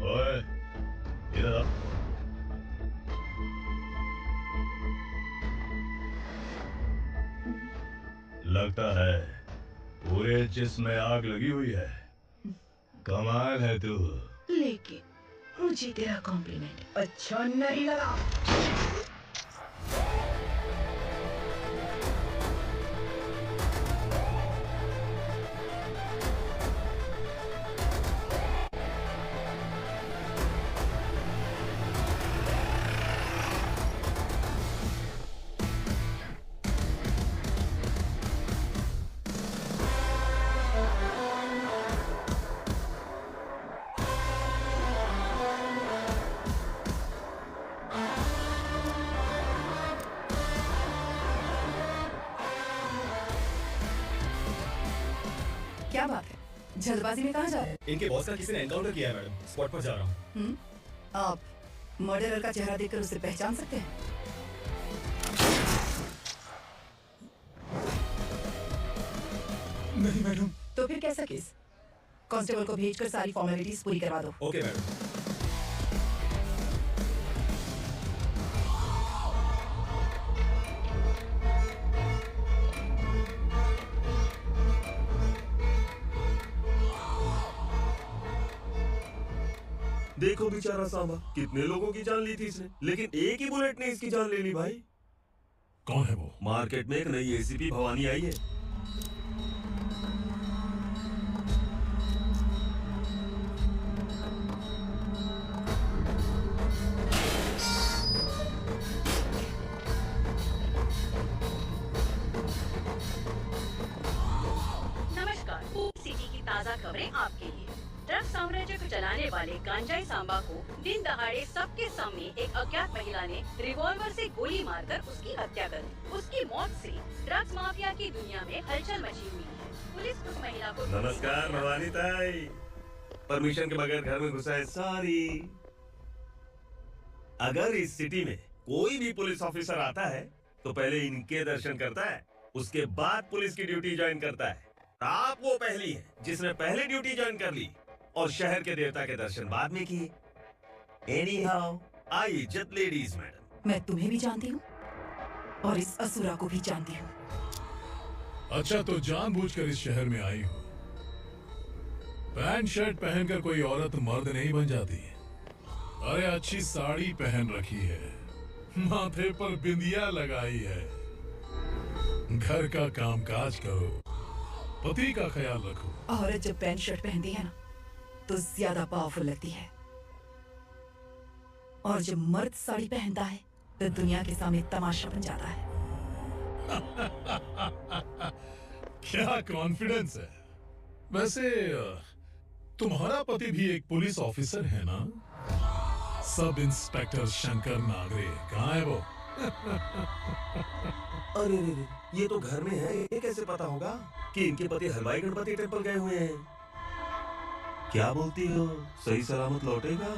ओए, इधर आ। लगता है पूरे जिस्म में आग लगी हुई है। कमाल है तू। लेकिन मुझे तेरा कॉम्प्लीमेंट अच्छा नहीं लगा। क्या बात है, जल्दबाजी में कहाँ जा रहे हैं? इनके बॉस का किसी ने एनकाउंटर किया है मैडम, स्पॉट पर जा रहा हूँ। आप मर्डरर का चेहरा देखकर उसे पहचान सकते हैं? नहीं मैडम। तो फिर कैसा केस? कांस्टेबल को भेजकर सारी फॉर्मेलिटीज पूरी करवा दो। Okay madam. देखो बेचारा सांबा, कितने लोगों की जान ली थी इसने, लेकिन एक ही बुलेट ने इसकी जान ले ली भाई। कौन है वो? मार्केट में एक नई एसीपी भवानी आई है। नमस्कार, सिटी की ताज़ा खबरें आपके लिए। ड्रग साम्राज्य को चलाने वाले गांजाई सांबा को दिन दहाड़े सबके सामने एक अज्ञात महिला ने रिवॉल्वर से गोली मारकर उसकी हत्या कर दी। उसकी मौत से ड्रग्स माफिया की दुनिया में हलचल मची हुई है। पुलिस उस महिला को नमस्कार भवानी ताई, परमिशन के बगैर घर में घुसा है, सॉरी। अगर इस सिटी में कोई भी पुलिस ऑफिसर आता है तो पहले इनके दर्शन करता है, उसके बाद पुलिस की ड्यूटी ज्वाइन करता है। आप वो पहली है जिसने पहले ड्यूटी ज्वाइन कर ली और शहर के देवता के दर्शन बाद में किए। एनीहाउ, आई इज्जत लेडीज मैडम। मैं तुम्हें भी जानती हूँ और इस असुरा को भी जानती हूँ। अच्छा, तो जानबूझकर इस शहर में आई हो। पैंट शर्ट पहनकर कोई औरत मर्द नहीं बन जाती। अरे अच्छी साड़ी पहन रखी है, माथे पर बिंदिया लगाई है, घर का कामकाज करो, पति का ख्याल रखो। औरत जब पैंट शर्ट पहनती है ना तो ज्यादा पावरफुल लगती है, और जब मर्द साड़ी पहनता है तो दुनिया के सामने तमाशा बन जाता है। क्या कॉन्फिडेंस है। वैसे तुम्हारा पति भी एक पुलिस ऑफिसर है ना? सब इंस्पेक्टर शंकर नागरे, कहाँ है वो? अरे रे, ये तो घर में है, ये कैसे पता होगा कि इनके पति हलवाई गणपति टेम्पल गए हुए हैं? क्या बोलती हो, सही सलामत लौटेगा?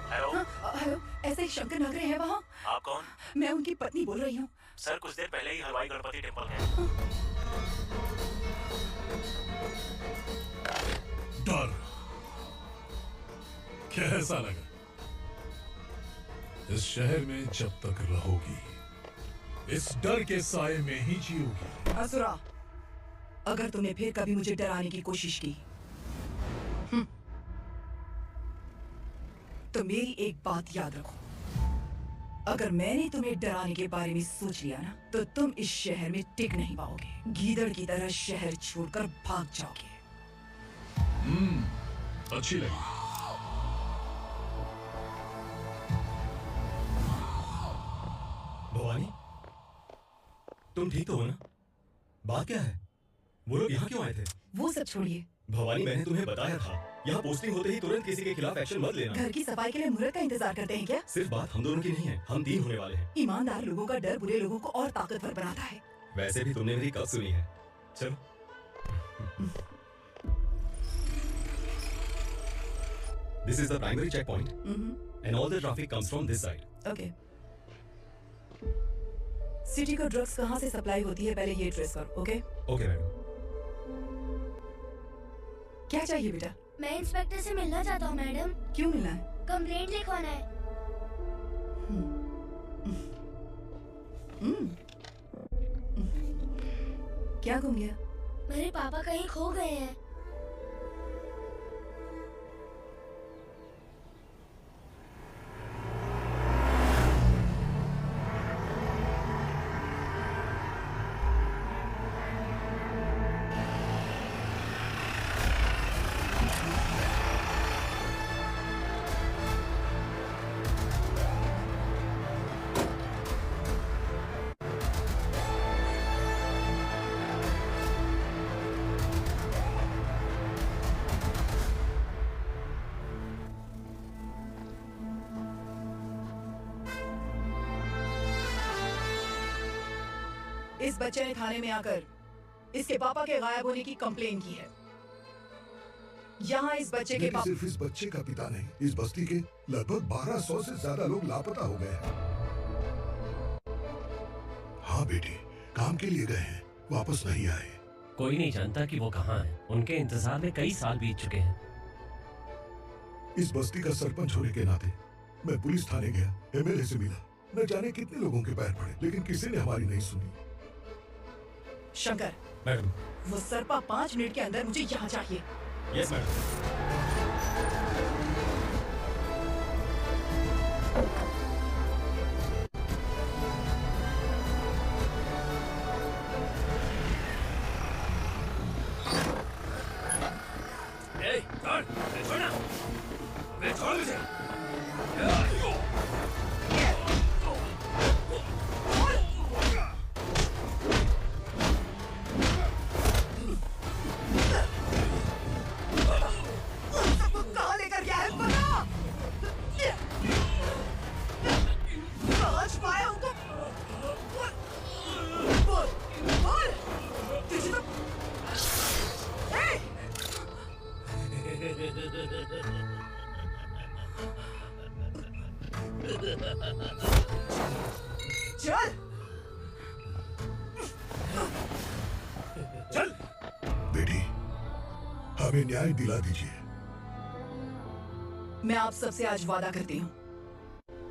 हेलो, हेलो, ऐसे ही शंकर नागरे हैं वहाँ? आप कौन? मैं उनकी पत्नी बोल रही हूँ। सर कुछ देर पहले ही हलवाई गणपति टेम्पल गए। डर कैसा लगा? इस शहर में जब तक रहोगी इस डर के साए में ही जियोगी। असुरा, अगर तुमने फिर कभी मुझे डराने की कोशिश की तो मेरी एक बात याद रखो, अगर मैंने तुम्हें डराने के बारे में सोच लिया ना तो तुम इस शहर में टिक नहीं पाओगे। गीदड़ की तरह शहर छोड़कर भाग जाओगे। अच्छी लगी। भवानी, तुम ठीक तो हो ना? बात क्या है? वो लोग यहाँ क्यों आए थे? वो सब छोड़िए। भवानी, मैंने तुम्हें बताया था यहाँ पोस्टिंग होते ही तुरंत किसी के खिलाफ एक्शन मत लेना। घर की सफाई के लिए मुहूर्त का इंतजार करते हैं क्या? सिर्फ बात हम दोनों की नहीं है, हम 3 होने वाले हैं। ईमानदार लोगों का डर बुरे लोगों को और ताकतवर बनाता है। वैसे भी तुमने मेरी कब सुनी है? चलो। This is the primary checkpoint, and all the traffic comes from this side. Okay. City को ड्रग्स कहाँ से सप्लाई होती है पहले ये ट्रेस करो, ओके? Okay madam. क्या चाहिए बेटा? मैं इंस्पेक्टर से मिलना चाहता हूँ मैडम। क्यों मिलना है? कंप्लेंट लिखवाना है। क्या गुम गया? मेरे पापा कहीं खो गए हैं। इस बच्चे ने थाने में आकर इसके पापा के गायब होने की कंप्लेन की है। यहाँ इस बच्चे के सिर्फ इस बच्चे का पिता नहीं, इस बस्ती के लगभग 1200 से ज्यादा लोग लापता हो गए हैं। हाँ बेटी, काम के लिए गए हैं, वापस नहीं आए। कोई नहीं जानता कि वो कहाँ है। उनके इंतजार में कई साल बीत चुके हैं। इस बस्ती का सरपंच होने के नाते मैं पुलिस थाने गया, एमएलए से मिला, न जाने कितने लोगों के पैर पड़े, लेकिन किसी ने हमारी नहीं सुनी। शंकर, मैडम, वो सरपा 5 मिनट के अंदर मुझे यहाँ चाहिए। Yes madam. छोड़ना, छोड़ मुझे। चल बेटी, हमें न्याय दिला दीजिए। मैं आप सबसे आज वादा करती हूँ,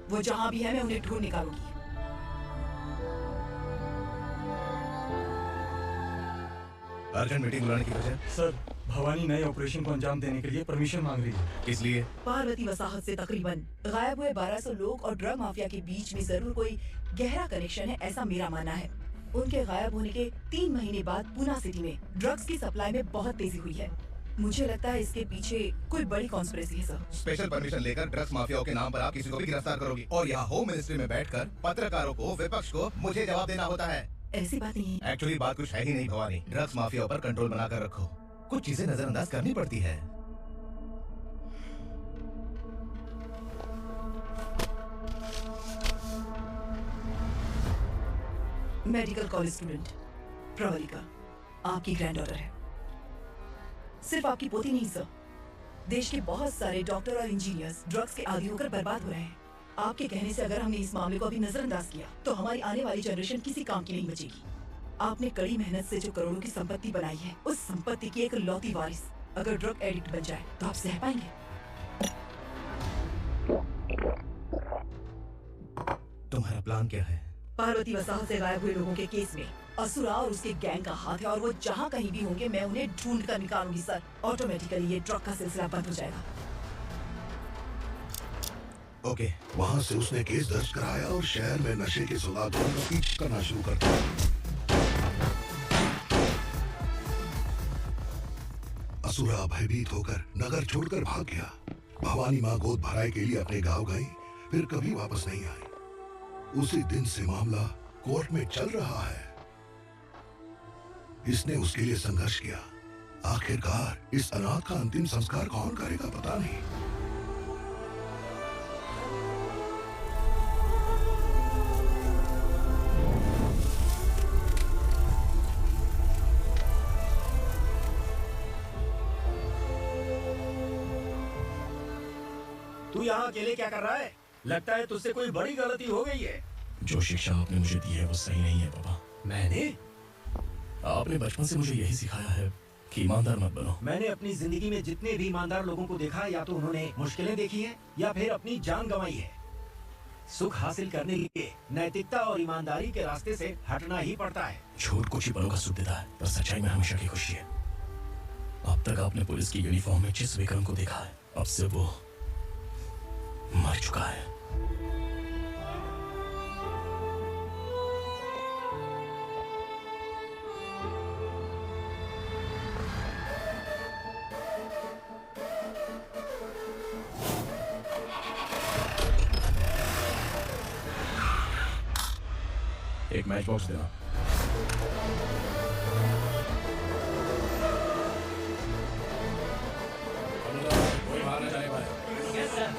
वो जहाँ भी है मैं उन्हें ढूंढ निकालूंगी। अर्जेंट मीटिंग बुलाने की वजह? सर, भवानी नए ऑपरेशन को अंजाम देने के लिए परमिशन मांग रही है। किस लिए? पार्वती वसाहत से तकरीबन गायब हुए 1200 लोग और ड्रग माफिया के बीच में जरूर कोई गहरा कनेक्शन है, ऐसा मेरा मानना है। उनके गायब होने के 3 महीने बाद पूना सिटी में ड्रग्स की सप्लाई में बहुत तेजी हुई है। मुझे लगता है इसके पीछे कोई बड़ी कॉन्स्पिरेसी है सर। स्पेशल परमिशन लेकर ड्रग्स माफियाओं के नाम पर आप किसी को भी गिरफ्तार करोगी और यहाँ होम मिनिस्ट्री में बैठकर पत्रकारों को, विपक्ष को मुझे जवाब देना होता है। ऐसी बात नहीं है। एक्चुअली बात कुछ है ही नहीं भवानी। ड्रग्स माफियाओं पर कंट्रोल बनाकर रखो, कुछ चीजें नजरअंदाज करनी पड़ती है। मेडिकल कॉलेज स्टूडेंट प्रवलिका आपकी ग्रैंड डॉटर है। सिर्फ आपकी पोती नहीं सर, देश के बहुत सारे डॉक्टर और इंजीनियर्स ड्रग्स के आदी होकर बर्बाद हो रहे हैं। आपके कहने से अगर हमने इस मामले को अभी नजरअंदाज किया तो हमारी आने वाली जनरेशन किसी काम की नहीं बचेगी। आपने कड़ी मेहनत से जो करोड़ों की संपत्ति बनाई है, उस संपत्ति की एक लौती वारिस अगर ड्रग एडिक्ट बन जाए तो आप सह पाएंगे? तुम्हारा प्लान क्या है? पार्वती वसाहत से गायब हुए लोगों के केस में असुरा और उसके गैंग का हाथ है और वो जहाँ कहीं भी होंगे मैं उन्हें ढूंढ कर निकालूंगी सर। ऑटोमेटिकली ये ड्रग का सिलसिला बंद हो जाएगा। ओके। वहाँ से उसने केस दर्ज कराया और शहर में नशे के सौदागरों का पीछा करना शुरू कर दिया। असुरा भयभीत होकर नगर छोड़कर भाग गया। भवानी माँ गोद भराई के लिए अपने गांव गई, फिर कभी वापस नहीं आई। उसी दिन से मामला कोर्ट में चल रहा है। इसने उसके लिए संघर्ष किया। आखिरकार इस अनाथ का अंतिम संस्कार कौन करेगा पता नहीं। तू यहाँ अकेले क्या कर रहा है? लगता है तुझसे कोई बड़ी गलती हो गई है। जो शिक्षा आपने मुझे दी है वो सही नहीं है पापा। मैंने? आपने बचपन से मुझे यही सिखाया है कि ईमानदार मत बनो। मैंने अपनी जिंदगी में जितने भी ईमानदार लोगों को देखा, या तो उन्होंने मुश्किलें देखी है या फिर अपनी जान गंवाई है। सुख हासिल करने के लिए नैतिकता और ईमानदारी के रास्ते से हटना ही पड़ता है। झूठ कुछ ही पलों का सुख देता है, पर सच्चाई में हमेशा की खुशी है। अब तक आपने पुलिस की यूनिफॉर्म में जिस विक्रम को देखा है, अब से वो मर चुका है। एक मैच बॉक्स देना। कोई बाहर न जाने पाए। Yes sir.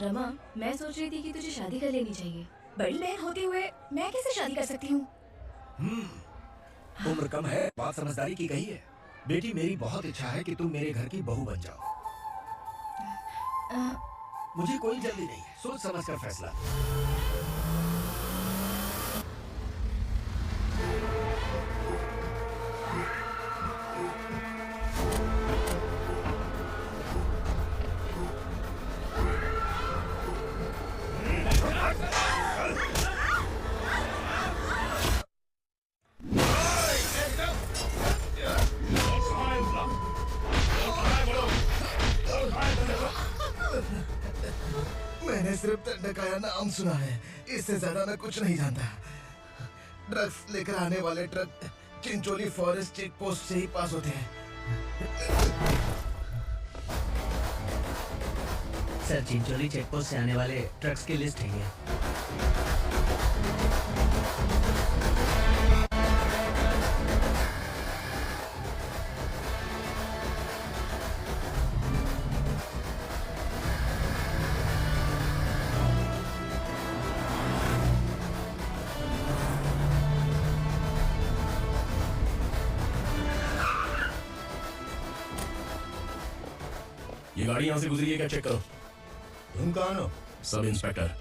रमा, मैं सोच रही थी कि तुझे शादी कर लेनी चाहिए। बड़ी बहन होते हुए मैं कैसे शादी कर सकती हूँ? उम्र कम है, बात समझदारी की कही है। बेटी, मेरी बहुत इच्छा है कि तुम मेरे घर की बहू बन जाओ। मुझे कोई जल्दी नहीं है, सोच समझ कर फैसला। मैंने सिर्फ डंडा का नाम सुना है, इससे ज्यादा मैं कुछ नहीं जानता। ड्रग्स लेकर आने वाले truck Chincholi forest check post से ही पास होते हैं। सर, चिंचोली चेक पोस्ट से आने वाले ट्रक्स की लिस्ट है ये। ये गाड़ी यहाँ से गुजरी है क्या, चेक करो। तुम कौन हो? Sub inspector.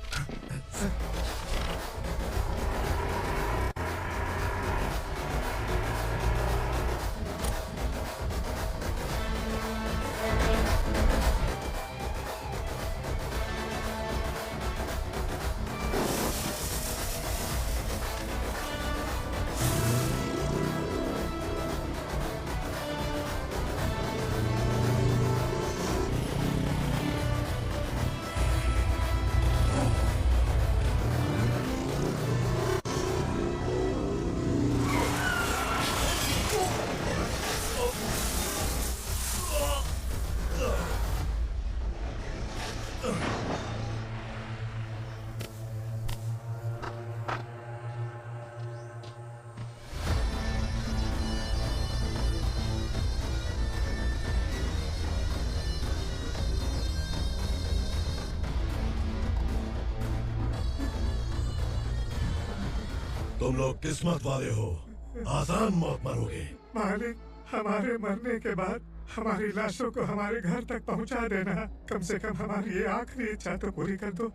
तुम लोग किस्मत वाले हो, आसान मौत मरोगे। मालिक, हमारे मरने के बाद हमारी लाशों को हमारे घर तक पहुंचा देना। कम से कम हमारी ये आखिरी इच्छा तो पूरी कर दो।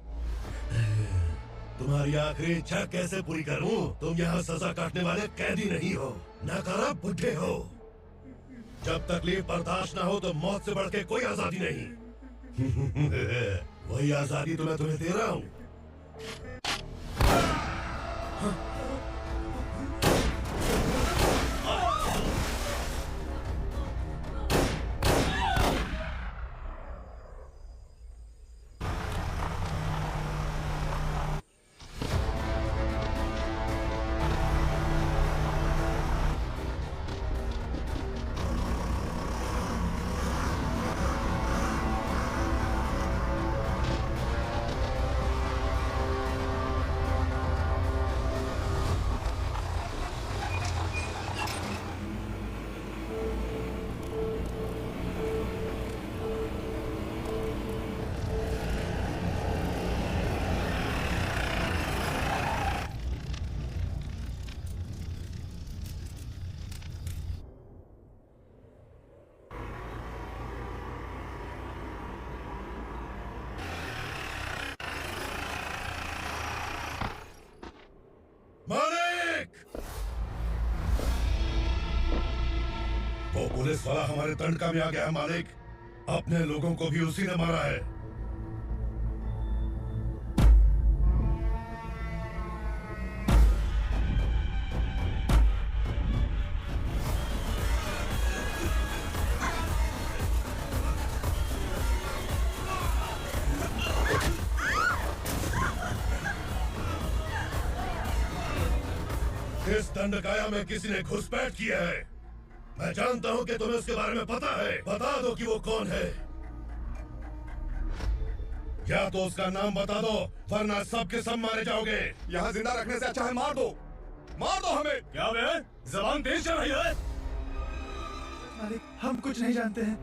तुम्हारी आखिरी इच्छा कैसे पूरी करूं? तुम यहाँ सजा काटने वाले कैदी नहीं हो, नकारा बुढ़े हो। जब तकलीफ बर्दाश्त ना हो तो मौत से बढ़ के कोई आजादी नहीं। वही आजादी तो मैं तुम्हें दे रहा हूँ। मालिक! वो पुलिस वाला हमारे तंडका में आ गया है मालिक। अपने लोगों को भी उसी ने मारा है। इस दंडकाया में किसी ने घुसपैठ किया है। मैं जानता हूं कि तुम्हें उसके बारे में पता है। बता दो कि वो कौन है। या तो उसका नाम बता दो, वरना सबके सब मारे जाओगे। यहाँ जिंदा रखने से अच्छा है मार दो हमें। क्या बे? जबान तेज चल रही है। मालिक, हम कुछ नहीं जानते हैं।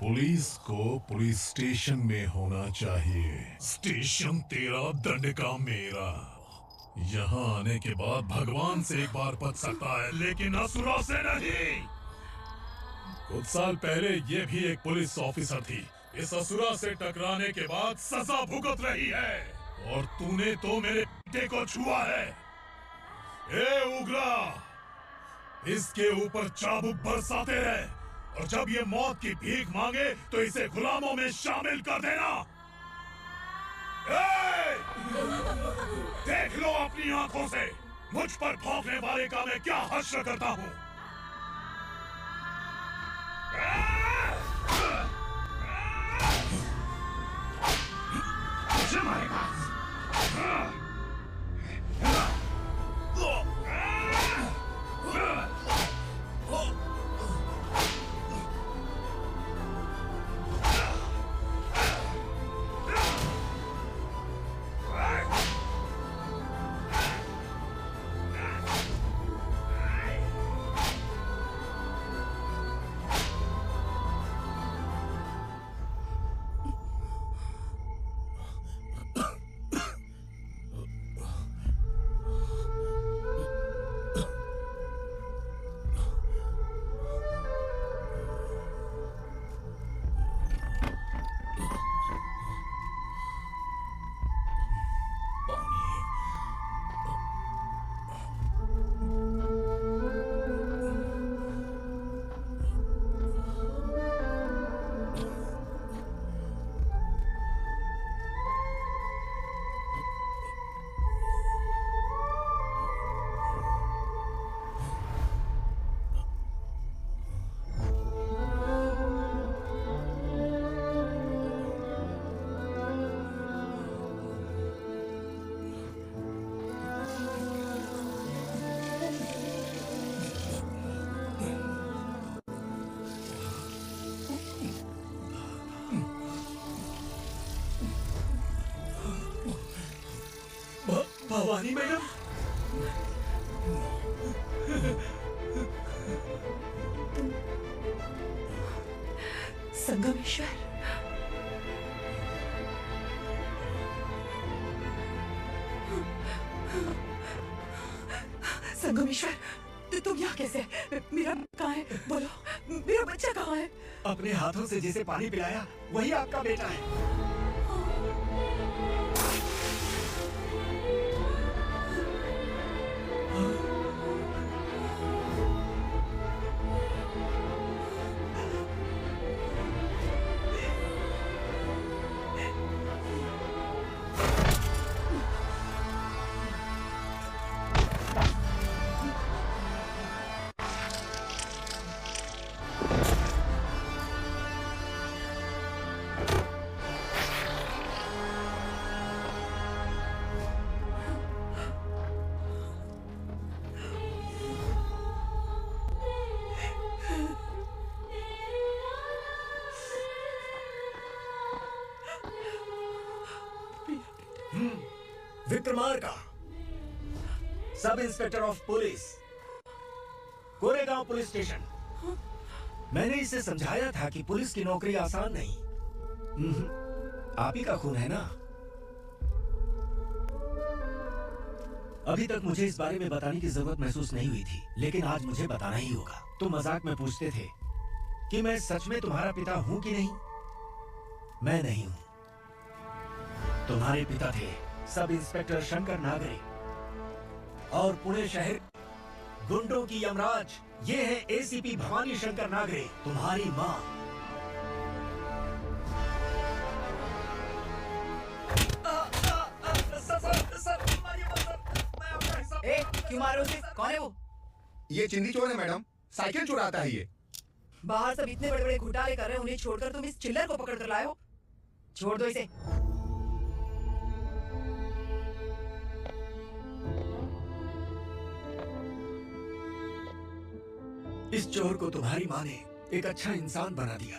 पुलिस को पुलिस स्टेशन में होना चाहिए। स्टेशन तेरा, दंड का मेरा। यहाँ आने के बाद भगवान से एक बार बच सकता है, लेकिन असुरा से नहीं। कुछ साल पहले ये भी एक पुलिस ऑफिसर थी। इस असुरा से टकराने के बाद सजा भुगत रही है, और तूने तो मेरे बेटे को छुआ है। ए उग्रा, इसके ऊपर चाबुक बरसाते रहे, और जब ये मौत की भीख मांगे तो इसे गुलामों में शामिल कर देना। देख लो अपनी आंखों से मुझ पर भौंकने वाले का मैं क्या हश्र करता हूँ। मुझे मारेगा। भवानी मैडम, संगमेश्वर, संगमेश्वर, तुम यहाँ कैसे? मेरा कहाँ है? बोलो, मेरा बच्चा कहाँ है? अपने हाथों से जिसे पानी पिलाया वही आपका बेटा है। Vikramarka, sub inspector of police, Koregaon police station. मैंने इसे समझाया था कि पुलिस की नौकरी आसान नहीं। आप ही का खून है ना। अभी तक मुझे इस बारे में बताने की जरूरत महसूस नहीं हुई थी, लेकिन आज मुझे बताना ही होगा। तुम मजाक में पूछते थे कि मैं सच में तुम्हारा पिता हूं कि नहीं। मैं नहीं हूं। तुम्हारे पिता थे सब इंस्पेक्टर शंकर नागरे, और पुणे शहर गुंडों की यमराज ये है एसीपी भवानी शंकर नागरे, तुम्हारी मां। क्यों मारो उसे? कौन है वो? ये चिंदी चोर है मैडम, साइकिल चुराता है ये। बाहर सब इतने बड़े बड़े घोटाले कर रहे हैं, उन्हें छोड़कर तुम इस चिल्लर को पकड़ कर लाए हो। छोड़ दो इसे। इस चोर को तुम्हारी माँ ने एक अच्छा इंसान बना दिया।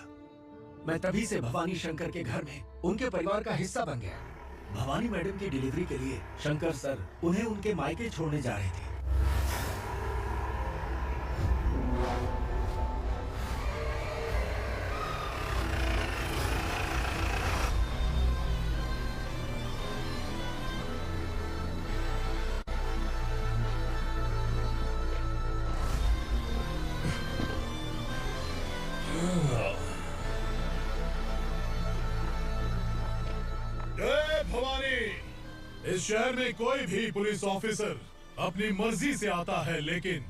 मैं तभी से भवानी शंकर के घर में उनके परिवार का हिस्सा बन गया। भवानी मैडम की डिलीवरी के लिए शंकर सर उन्हें उनके मायके छोड़ने जा रहे थे। इस शहर में कोई भी पुलिस ऑफिसर अपनी मर्जी से आता है, लेकिन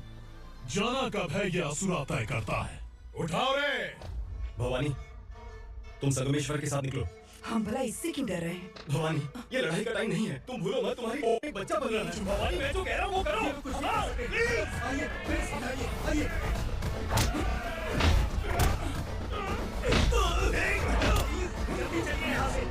जाना कब है ये असुरा तय करता है। उठाओ रे। भवानी, तुम संगमेश्वर के साथ निकलो। हम भला इससे क्यों डर रहे हैं? भवानी, ये लड़ाई का टाइम नहीं है। तुम भूलो मत, तुम्हारी एक बच्चा बन रहा है। भवानी, मैं जो कह रहा हूँ वो करो। आइए, प्लीज आइए, आइए। जल्दी चलिए यहाँ से।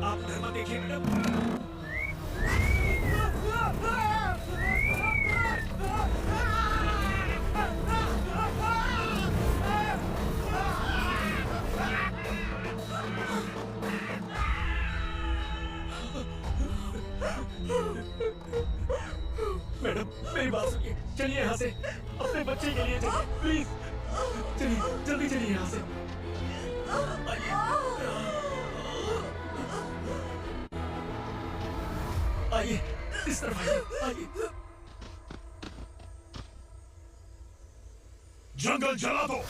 आप उधर मत देखिए मैडम। मैडम, मेरी बात सुनिए। चलिए यहाँ से, अपने बच्चे के लिए चलिए, प्लीज। चलिए, जल्दी चलिए यहाँ से। आइए, इस तरफ आइए। जंगल जला दो।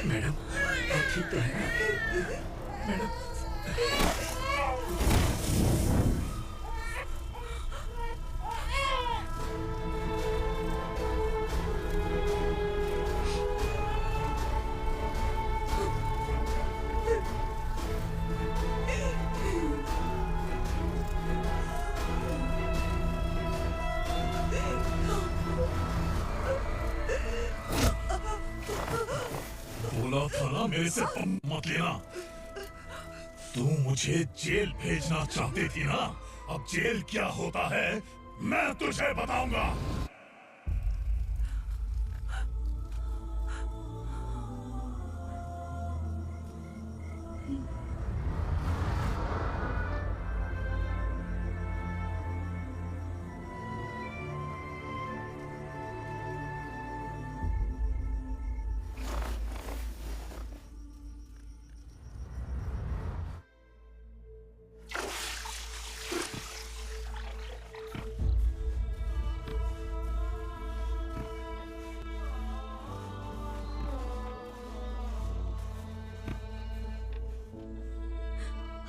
मैडम, आप ठीक तो हैं? मैडम, बोला था ना मेरे से पंगा मत लेना। तू मुझे जेल भेजना चाहती थी ना? अब जेल क्या होता है मैं तुझे बताऊंगा।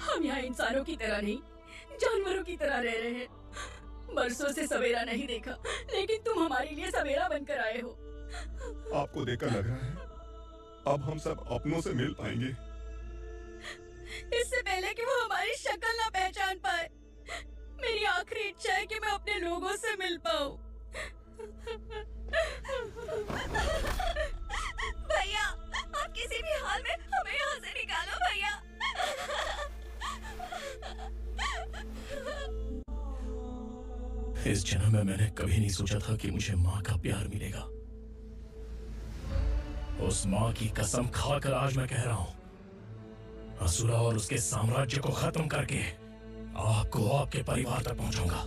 हम यहाँ इंसानों की तरह नहीं, जानवरों की तरह रह रहे हैं। बरसों से सवेरा नहीं देखा, लेकिन तुम हमारे लिए सवेरा बनकर आए हो। आपको देखकर लग रहा है अब हम सब अपनों से मिल पाएंगे। इससे पहले कि वो हमारी शक्ल ना पहचान पाए, मेरी आखिरी इच्छा है कि मैं अपने लोगों से मिल पाऊं। भैया, आप किसी भी हाल में हमें यहाँ से निकालो भैया। इस जन्म में मैंने कभी नहीं सोचा था कि मुझे माँ का प्यार मिलेगा। उस माँ की कसम खाकर आज मैं कह रहा हूँ, असुरा और उसके साम्राज्य को खत्म करके आपको आपके परिवार तक पहुंचाऊंगा।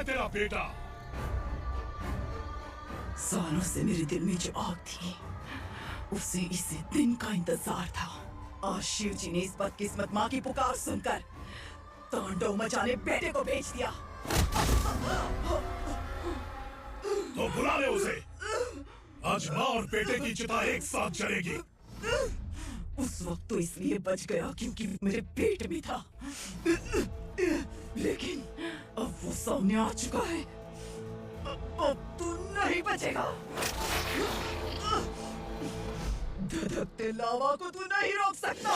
है तेरा बेटा? सालों से मेरे दिल में जो आग थी, उसे इसी दिन का इंतजार था। आज शिव जी ने इस बदकिस्मत माँ की पुकार सुनकर तांडव मचाने बेटे को भेज दिया। तो बुला ले उसे। आज माँ और बेटे की चिता एक साथ जलेगी। उस वक्त तो इसलिए बच गया क्योंकि मेरे पेट में था, लेकिन अब वो सामने आ चुका है। अब तू नहीं बचेगा। धधकते लावा को तू नहीं रोक सकता।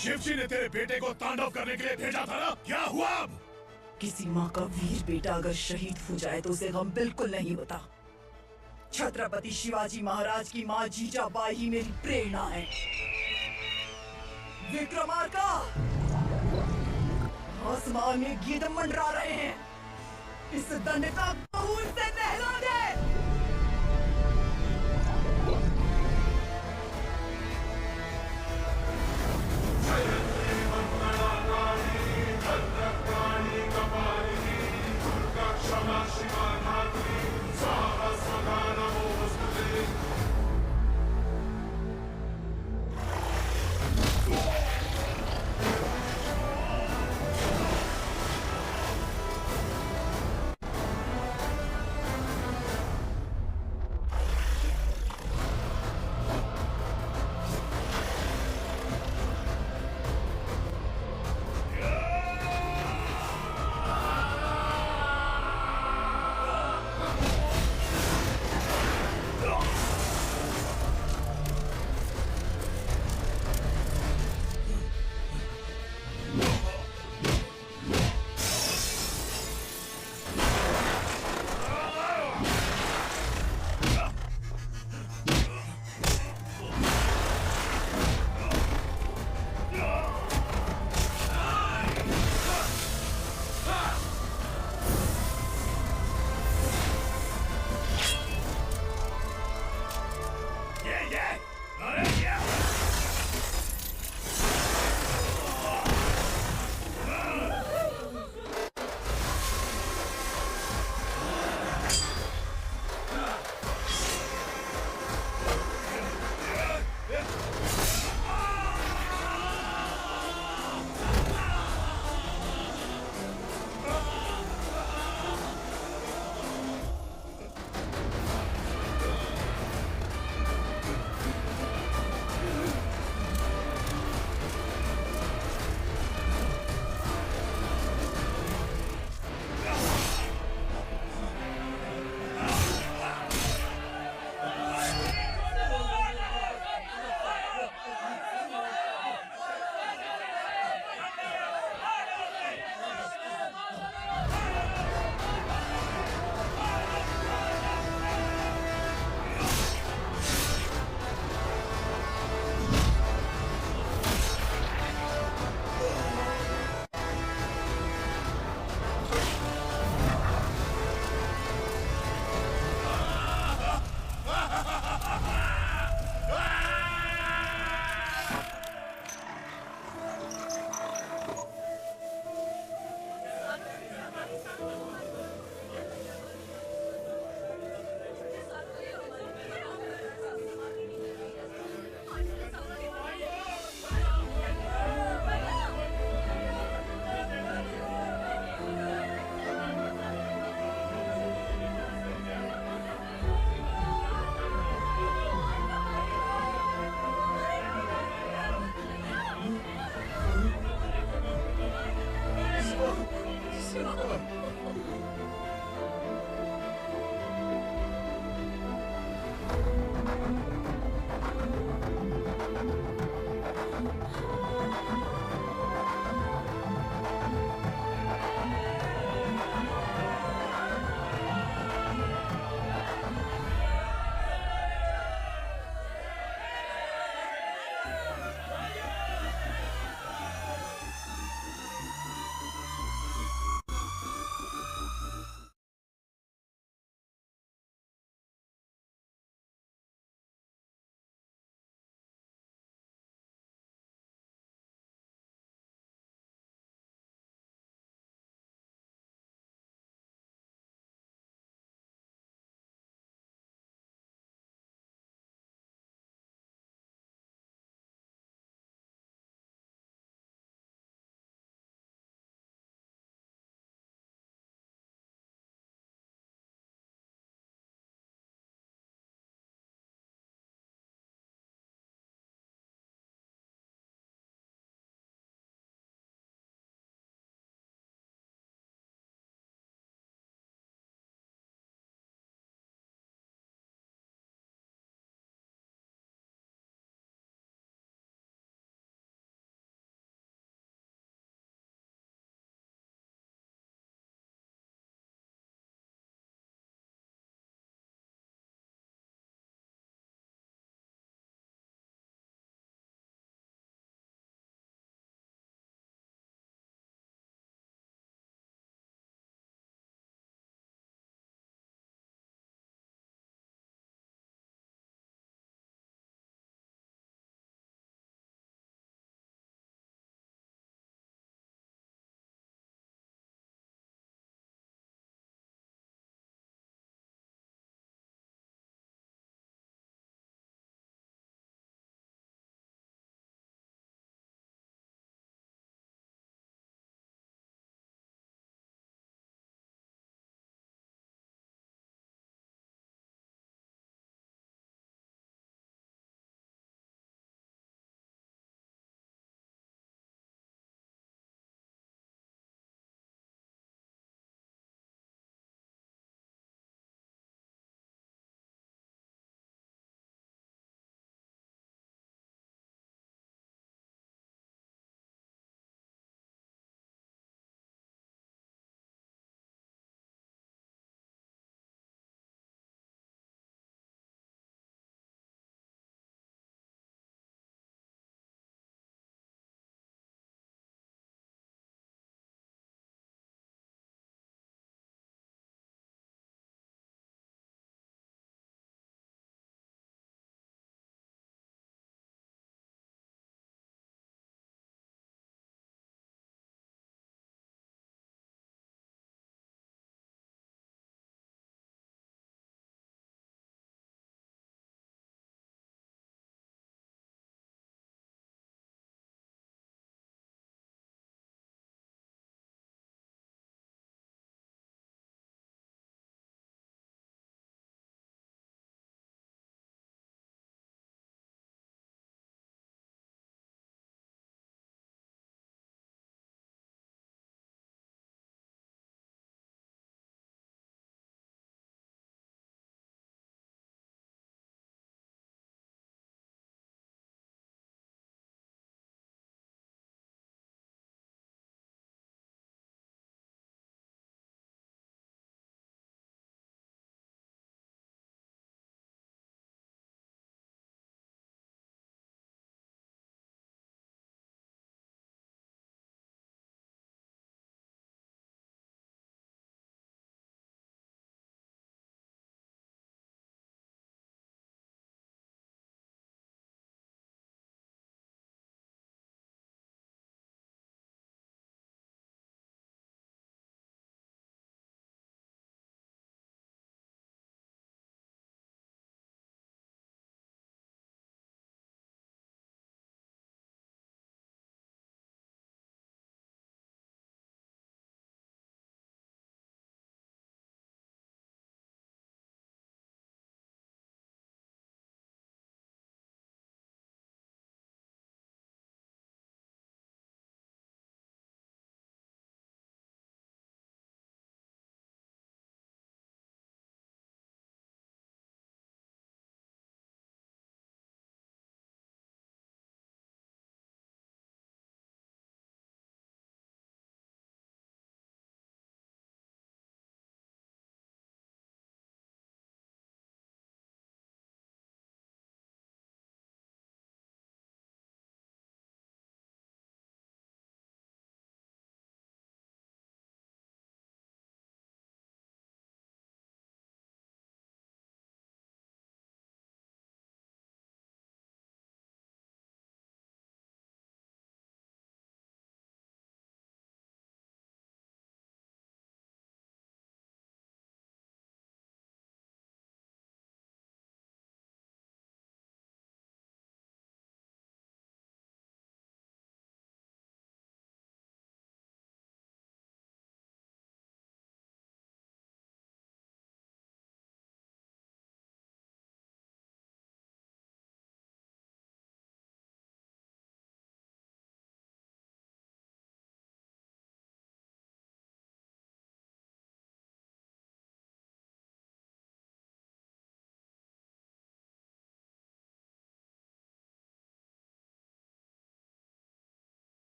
शिवजी ने तेरे बेटे को तांडव करने के लिए भेजा था ना? क्या हुआ अब? किसी माँ का वीर बेटा अगर शहीद हो जाए तो उसे गम बिल्कुल नहीं होता। छत्रपति शिवाजी महाराज की माँ जीजाबाई ही मेरी प्रेरणा है। विक्रमार्का, आसमान में गिद्ध मंडरा रहे हैं। इस दंड का खून से नहला दे।